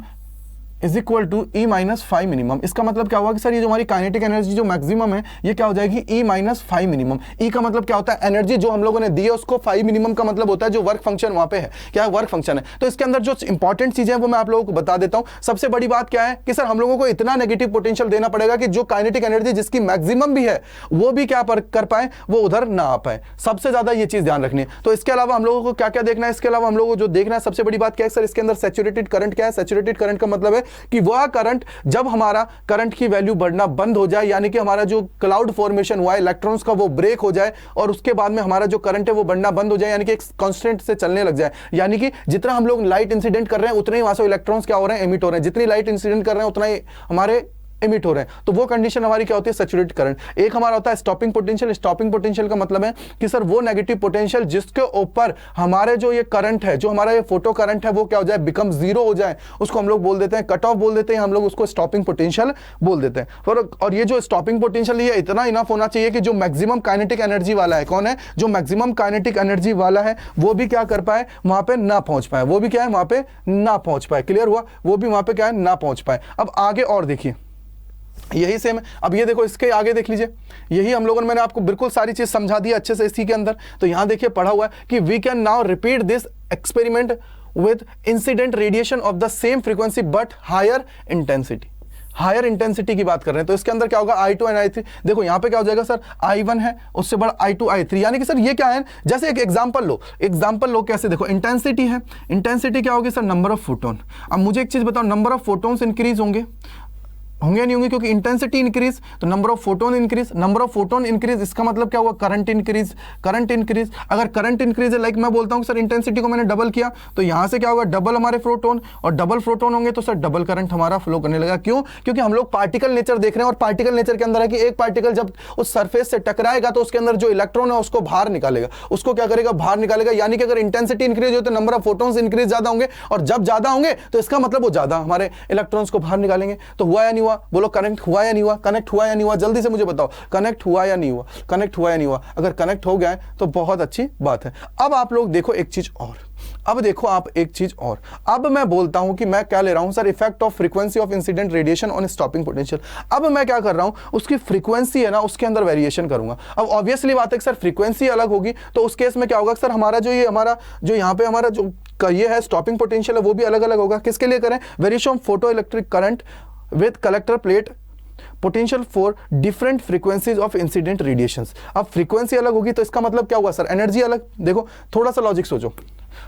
is equal to E-5 minimum. इसका मतलब क्या हुआ कि सर ये जो हमारी काइनेटिक एनर्जी जो मैक्सिमम है ये क्या हो जाएगी, E-5 मिनिमम। E का मतलब क्या होता है, एनर्जी जो हम लोगों ने दी है उसको 5 मिनिमम का मतलब होता है जो वर्क फंक्शन वहां पे है। क्या है, वर्क फंक्शन है। तो इसके अंदर जो इंपॉर्टेंट चीजें हैं वो मैं आप लोगों को बता देता हूं। सबसे बड़ी बात क्या है कि सर हम लोगों को इतना नेगेटिव पोटेंशियल देना पड़ेगा कि जो काइनेटिक एनर्जी जिसकी मैक्सिमम भी है वो भी क्या कर पाए, वो उधर ना आ पाए। सबसे ज्यादा ये चीज ध्यान रखनी है। तो इसके अलावा हम लोगों को क्या क्या देखना है, इसके अलावा हम लोगों को जो देखना है सबसे बड़ी बात क्या है सर, इसके अंदर सैचुरेटेड करंट क्या है। सैचुरेटेड करंट का मतलब है कि वह करंट जब हमारा करंट की वैल्यू बढ़ना बंद हो जाए, यानी कि हमारा जो क्लाउड फॉर्मेशन हुआ है इलेक्ट्रॉन्स का वो ब्रेक हो जाए, और उसके बाद में हमारा जो करंट है वो बढ़ना बंद हो जाए, यानी कि एक कांस्टेंट से चलने लग जाए। यानी कि जितना हम लोग लाइट इंसिडेंट कर रहे हैं उतने ही वहां से इलेक्ट्रॉन्स क्या हो रहे हैं, एमिट हो रहे हैं। जितनी लाइट इंसिडेंट कर रहे हैं उतना ही हमारे एमिट हो रहे हैं। तो वो कंडीशन हमारी क्या होती है, सैचुरेटेड करंट। एक हमारा होता है स्टॉपिंग पोटेंशियल। स्टॉपिंग पोटेंशियल का मतलब है कि सर वो नेगेटिव पोटेंशियल जिसके ऊपर हमारे जो ये करंट है, जो हमारा ये फोटो करंट है वो क्या हो जाए, बिकम जीरो हो जाए, उसको हम लोग बोल देते हैं कट ऑफ बोल देते हैं, हम लोग उसको स्टॉपिंग पोटेंशियल बोल देते हैं। और ये जो स्टॉपिंग पोटेंशियल ये इतना इनफ होना चाहिए कि जो मैक्सिमम काइनेटिक एनर्जी वाला है, कौन है, जो मैक्सिमम काइनेटिक एनर्जी वाला है वो भी क्या कर पाए, वहां पे ना पहुंच पाए, वो भी क्या है वहां पे ना पहुंच पाए। क्लियर हुआ, वो भी वहां पे क्या है, ना पहुंच पाए। अब आगे और देखिए यही सेम है। अब ये देखो इसके आगे देख लीजिए, यही हम लोगों ने, मैंने आपको बिल्कुल सारी चीज समझा दी अच्छे से इसी के अंदर। तो यहां देखिए पढ़ा हुआ है कि we can now repeat this experiment with incident radiation of the same frequency but higher intensity. Higher intensity की बात कर रहे हैं, तो इसके अंदर क्या होगा, I2 एंड I3। देखो यहां पे क्या हो जाएगा सर, I1 है उससे बड़ा I2 I3, यानी कि सर ये क्या है, जैसे एक एग्जांपल लो कैसे, देखो इंटेंसिटी है, इंटेंसिटी क्या होगी सर, नंबर ऑफ फोटोन। अब मुझे एक चीज बताओ, नंबर ऑफ फोटोन्स इंक्रीज होंगे नहीं होंगे, क्योंकि इंटेंसिटी इंक्रीज तो number of photon increase, number of photon increase, इसका मतलब क्या हुआ, करंट इंक्रीज, करंट इंक्रीज। अगर करंट इंक्रीज है, लाइक मैं बोलता हूं सर इंटेंसिटी को मैंने डबल किया, तो यहां से क्या होगा, डबल हमारे फोटोन, और डबल फोटोन होंगे तो सर डबल करंट हमारा फ्लो करने लगा। क्यों, क्योंकि हम लोग पार्टिकल नेचर देख रहे हैं, और पार्टिकल नेचर के अंदर है कि एक पार्टिकल जब उस सरफेस से टकराएगा तो उसके अंदर जो इलेक्ट्रॉन है उसको बाहर निकालेगा, उसको क्या करेगा, बाहर निकालेगा। यानी कि अगर इंटेंसिटी इंक्रीज हो तो नंबर ऑफ फोटोन्स इंक्रीज ज्यादा होंगे, और जब ज्यादा होंगे तो इसका मतलब वो ज्यादा हमारे इलेक्ट्रॉन्स को बाहर निकालेंगे। तो हुआ या नहीं हुआ, बोलो कनेक्ट हुआ या नहीं हुआ, कनेक्ट हुआ या नहीं हुआ, जल्दी से मुझे बताओ, कनेक्ट हुआ या नहीं हुआ, कनेक्ट हुआ या नहीं हुआ। अगर कनेक्ट हो गया है तो बहुत अच्छी बात है। अब आप लोग देखो एक चीज और, अब देखो आप एक चीज और, अब मैं बोलता हूं कि मैं क्या ले रहा हूं sir, effect of frequency of incident radiation on stopping potential. अब मैं क्या कर रहा हूं, उसकी फ्रीक्वेंसी है ना उसके अंदर वेरिएशन करूंगा। अब ऑब्वियसली बात है कि सर फ्रीक्वेंसी अलग होगी, तो उस केस में क्या होगा सर, हमारा जो यहाँ पे हमारा जो ये है स्टॉपिंग पोटेंशियल है वो भी अलग अलग होगा। किसके लिए करें, variation of photo electric current with collector plate potential for different frequencies of incident radiations. अब फ्रीक्वेंसी अलग होगी तो इसका मतलब क्या हुआ सर, एनर्जी अलग। देखो थोड़ा सा लॉजिक सोचो,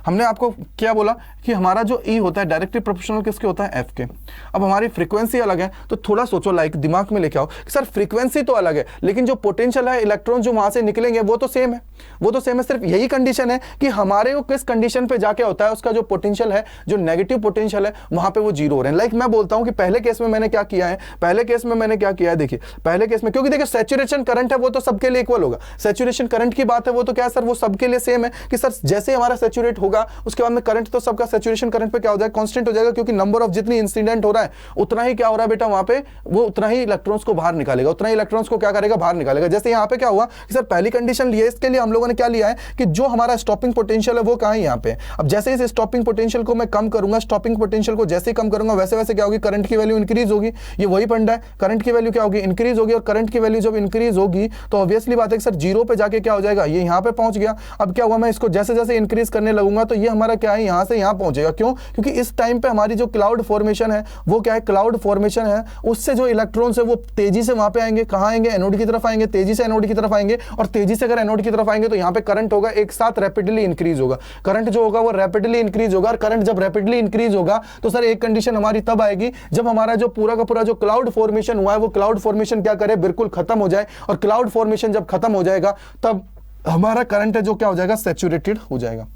हमने आपको क्या बोला कि हमारा जो E होता है डायरेक्टली प्रोपोर्शनल किसके होता है, F के। अब हमारी फ्रीक्वेंसी अलग है, तो थोड़ा सोचो, लाइक दिमाग में लेके आओ कि सर फ्रीक्वेंसी तो अलग है लेकिन जो पोटेंशियल है, इलेक्ट्रॉन जो वहां से निकलेंगे वो तो सेम है, वो तो सेम है। सिर्फ यही कंडीशन है कि हमारे को किस कंडीशन पे जाके होता है, उसका जो पोटेंशियल है, जो नेगेटिव पोटेंशियल है वहां पे वो जीरो हो रहे हैं। लाइक मैं बोलता हूं कि पहले केस में मैंने क्या किया है, पहले केस में मैंने क्या किया है, देखिए पहले केस में, क्योंकि देखिए सैचुरेशन करंट है वो तो सबके लिए इक्वल होगा, सैचुरेशन करंट की बात है वो तो क्या है सर, वो सबके लिए सेम है कि सर जैसे हमारा सैचुरेशन सैचुरेट होगा उसके बाद में करंट तो सबका सैचुरेशन करंट पे क्या हो जाएगा, कांस्टेंट हो जाएगा, क्योंकि नंबर ऑफ जितनी इंसिडेंट हो रहा है उतना ही क्या हो रहा है बेटा वहां पे, वो उतना ही इलेक्ट्रॉन्स को बाहर निकालेगा, उतना ही इलेक्ट्रॉन्स को क्या करेगा, बाहर निकालेगा। जैसे यहाँ पे क्या हुआ कि सर पहली कंडीशन ली है, इसके लिए हम लोगों ने क्या लिया है कि जो हमारा स्टॉपिंग पोटेंशियल है वो कहां है, यहाँ पे। अब जैसे इस स्टॉपिंग पोटेंशियल को मैं कम करूंगा, स्टॉपिंग पोटेंशियल को जैसे कम करूंगा वैसे वैसे क्या होगी, करंट की वैल्यू इंक्रीज होगी। ये वही फंडा है, करंट की वैल्यू क्या होगी, इंक्रीज होगी, और करंट की वैल्यू जब इंक्रीज होगी तो ऑब्वियसली बात है कि सर जीरो पे जाके क्या हो जाएगा, ये यहाँ पे पहुंच गया। अब क्या हुआ, मैं इसको जैसे जैसे इंक्रीज करने लगूंगा तो ये हमारा क्या है, यहाँ से यहाँ पहुंचेगा। क्यों, क्योंकि इस टाइम पे हमारी जो क्लाउड फॉर्मेशन है वो क्या है, क्लाउड फॉर्मेशन है, उससे जो इलेक्ट्रॉन्स है वो तेजी से वहां पे आएंगे, कहां आएंगे, एनोड की तरफ आएंगे, तेजी से एनोड की तरफ आएंगे, और तेजी से अगर एनोड की तरफ आएंगे तो यहाँ पे करंट होगा एक साथ रैपिडली इंक्रीज होगा। करंट जो होगा वो रैपिडली इंक्रीज होगा, और करंट जब रैपिडली इंक्रीज होगा तो सर एक कंडीशन हमारी तब आएगी जब हमारा जो पूरा का पूरा जो क्लाउड फॉर्मेशन हुआ है वो क्लाउड फॉर्मेशन क्या करे, बिल्कुल खत्म हो जाए। और क्लाउड फॉर्मेशन जब खत्म हो जाएगा तब हमारा करंट है जो क्या हो जाएगा, सैचुरेटेड हो जाएगा।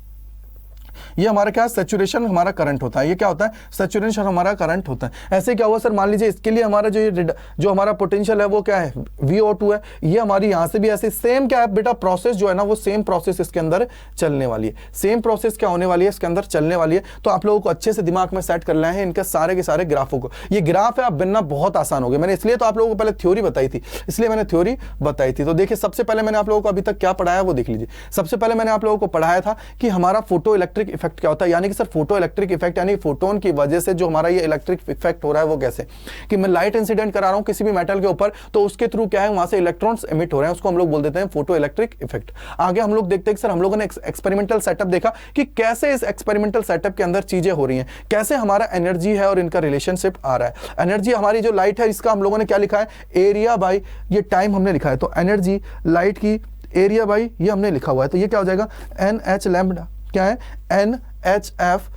ये हमारा क्या, सैचुरेशन हमारा करंट होता है। ये क्या होता है, सैचुरेशन हमारा करंट होता है। ऐसे क्या हुआ सर, मान लीजिए इसके लिए हमारा जो हमारा पोटेंशियल है वो क्या है, VO2 है। ये हमारी यहां से भी ऐसे सेम क्या है बेटा, प्रोसेस जो है ना वो सेम प्रोसेस इसके अंदर चलने वाली है। सेम प्रोसेस क्या होने वाली है, इसके अंदर चलने वाली है। तो आप लोगों को अच्छे से दिमाग में सेट करना है इनके सारे के सारे ग्राफों को। ये ग्राफ है, आप बनना बहुत आसान हो गया। मैंने इसलिए तो आप लोगों को पहले थ्योरी बताई थी, इसलिए मैंने थ्योरी बताई थी। तो देखिए सबसे पहले मैंने आप लोगों को अभी तक क्या पढ़ाया वो देख लीजिए। सबसे पहले मैंने आप लोगों को पढ़ाया था कि हमारा फोटो इलेक्ट्रिक इफेक्ट क्या होता है, यानी कि सर फोटो इलेक्ट्रिक इफेक्ट यानी फोटोन की वजह से जो हमारा ये इलेक्ट्रिक इफेक्ट हो रहा है वो कैसे, कि मैं लाइट इंसिडेंट करा रहा हूं किसी भी मेटल के ऊपर तो उसके थ्रू क्या है वहां से इलेक्ट्रॉन्स एमिट हो रहे हैं, उसको हम लोग बोल देते हैं फोटो इलेक्ट्रिक इफेक्ट। आगे हम लोग देखते हैं कि सर हम लोगों ने एक्सपेरिमेंटल सेटअप देखा कि कैसे इस एक्सपेरिमेंटल सेटअप के अंदर चीजें हो रही हैं, कैसे हमारा एनर्जी है और इनका रिलेशनशिप आ रहा है। एनर्जी हमारी जो लाइट है इसका हम लोगों ने क्या लिखा है, एरिया बाई ये टाइम हमने लिखा है। तो एनर्जी लाइट की एरिया बाई ये हमने लिखा हुआ है। तो ये क्या हो जाएगा, NH लैम्बडा क्या है, NHF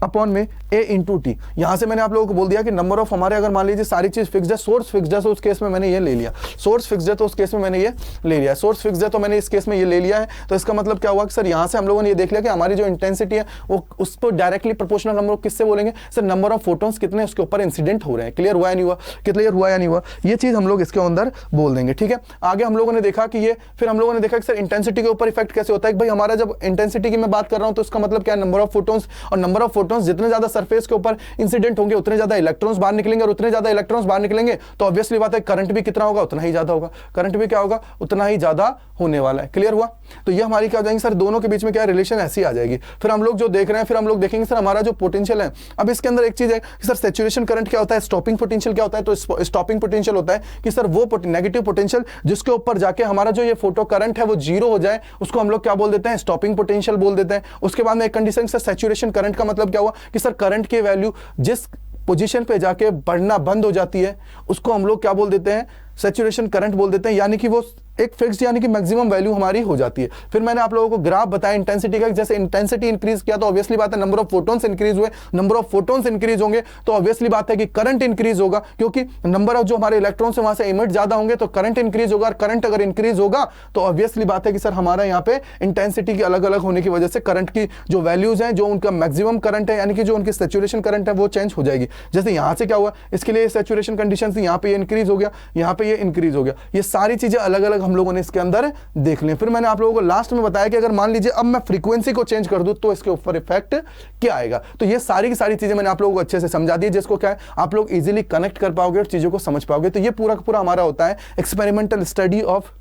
अपॉन में A इंटू टी। यहां से मैंने आप लोगों को बोल दिया कि नंबर ऑफ हमारे, अगर मान लीजिए सारी चीज फिक्स्ड है, सोर्स फिक्स्ड है तो उस केस में मैंने ये ले लिया, सोर्स फिक्स्ड है तो उस केस में मैंने ये ले लिया, सोर्स फिक्स्ड है तो मैंने इस केस में ये ले लिया है। तो इसका मतलब क्या हुआ कि सर यहां से हम लोगों ने ये देख लिया कि हमारी जो इंटेंसिटी है वो उसको डायरेक्टली प्रोपोर्शनल हम लोग किससे बोलेंगे, सर नंबर ऑफ फोटोन्स कितने उसके ऊपर इंसिडेंट हो रहे हैं। क्लियर हुआ या नहीं हुआ, क्लियर हुआ या नहीं हुआ, ये चीज हम लोग इसके अंदर बोल देंगे। ठीक है, आगे हम लोगों ने देखा कि ये, फिर हम लोगों ने देखा कि सर इंटेंसिटी के ऊपर इफेक्ट कैसे होता है। भाई हमारा जब इंटेंसिटी की मैं बात कर रहा हूं तो उसका मतलब क्या है, नंबर ऑफ फोटोन्स, और नंबर ऑफ फोटोन्स जितने ज्यादा सरफेस के ऊपर इंसिडेंट होंगे उतने ज्यादा इलेक्ट्रॉन्स बाहर निकलेंगे, और उतने ज्यादा इलेक्ट्रॉन्स बाहर निकलेंगे तो ऑब्वियसली बात है करंट भी कितना होगा, उतना ही ज्यादा होगा, करंट भी क्या होगा, उतना ही ज्यादा होने वाला है। क्लियर हुआ, तो ये हमारी क्या हो जाएंगे सर, दोनों के बीच में क्या रिलेशन ऐसी आ जाएगी। फिर हम लोग जो देख रहे हैं, फिर हम लोग देखेंगे सर हमारा जो पोटेंशियल है। अब इसके अंदर एक चीज है कि सर सैचुरेशन करंट क्या होता है, स्टॉपिंग पोटेंशियल क्या होता है। तो स्टॉपिंग पोटेंशियल होता है कि सर वो नेगेटिव पोटेंशियल जिसके ऊपर जाके हमारा जो ये फोटो करंट है वो जीरो हो जाए, उसको हम लोग क्या बोल देते हैं, स्टॉपिंग पोटेंशियल बोल देते हैं। उसके बाद में एक कंडीशन सर सैचुरेशन करंट का मतलब क्या हुआ कि सर करंट की वैल्यू जिस पोजीशन पे जाके बढ़ना बंद हो जाती है उसको हम लोग क्या बोल देते हैं, सैचुरेशन करंट बोल देते हैं, यानी कि वो एक फिक्स्ड यानी कि मैक्सिमम वैल्यू हमारी हो जाती है। फिर मैंने आप लोगों को ग्राफ बताया इंटेंसिटी का, जैसे इंटेंसिटी इंक्रीज किया तो ऑब्वियसली बात है नंबर ऑफ फोटोन्स इंक्रीज हुए, नंबर ऑफ फोटोन्स इंक्रीज होंगे तो ऑब्वियसली बात है कि करंट इंक्रीज होगा, क्योंकि नंबर ऑफ जो हमारे इलेक्ट्रॉन्स है वहां से इमिट ज्यादा होंगे तो करंट इंक्रीज होगा, और करंट अगर इंक्रीज होगा तो ऑब्वियसली बात है कि सर हमारा यहाँ पे इंटेंसिटी की अलग अलग होने की वजह से करंट की जो वैल्यूज हैं, जो उनका मैक्सिमम करंट है यानी कि जो उनकी सैचुरेशन करंट है वो चेंज हो जाएगी। जैसे यहाँ से क्या हुआ, इसके लिए सैचुरेशन कंडीशन से यहाँ पे ये इंक्रीज हो गया, यहाँ पे ये इंक्रीज हो गया। ये सारी चीजें अलग अलग हम लोगों ने इसके अंदर देख लें। फिर मैंने आप लोगों को लास्ट में बताया कि अगर मान लीजिए अब मैं फ्रीक्वेंसी को चेंज कर दूं तो इसके ऊपर इफेक्ट क्या आएगा। तो ये सारी की सारी चीजें मैंने आप लोगों को अच्छे से समझा दी, जिसको क्या है आप लोग इजीली कनेक्ट कर पाओगे और चीजों को समझ पाओगे। तो ये पूरा का पूरा हमारा होता है experimental study of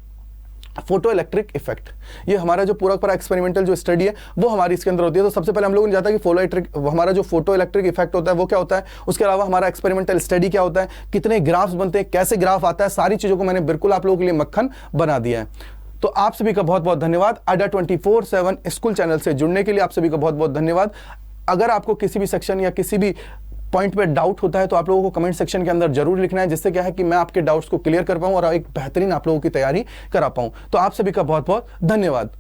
photo electric effect. ये हमारा जो पूरा पूरा एक्सपेरिमेंटल जो स्टडी है वो हमारी इसके अंदर होती है। तो सबसे पहले हम लोगों ने जाता है कि हमारा जो फोटो इलेक्ट्रिक इफेक्ट होता है वो क्या होता है, उसके अलावा हमारा एक्सपेरिमेंटल स्टडी क्या होता है, कितने ग्राफ्स बनते हैं, कैसे ग्राफ आता है, सारी चीजों को मैंने बिल्कुल आप लोगों के लिए मक्खन बना दिया है। तो आप सभी का बहुत बहुत धन्यवाद। अड्डा 24/7 स्कूल चैनल से जुड़ने के लिए आप सभी का बहुत बहुत धन्यवाद। अगर आपको किसी भी सेक्शन या किसी भी पॉइंट पे डाउट होता है तो आप लोगों को कमेंट सेक्शन के अंदर जरूर लिखना है, जिससे क्या है कि मैं आपके डाउट्स को क्लियर कर पाऊं और एक बेहतरीन आप लोगों की तैयारी करा पाऊं। तो आप सभी का बहुत बहुत धन्यवाद।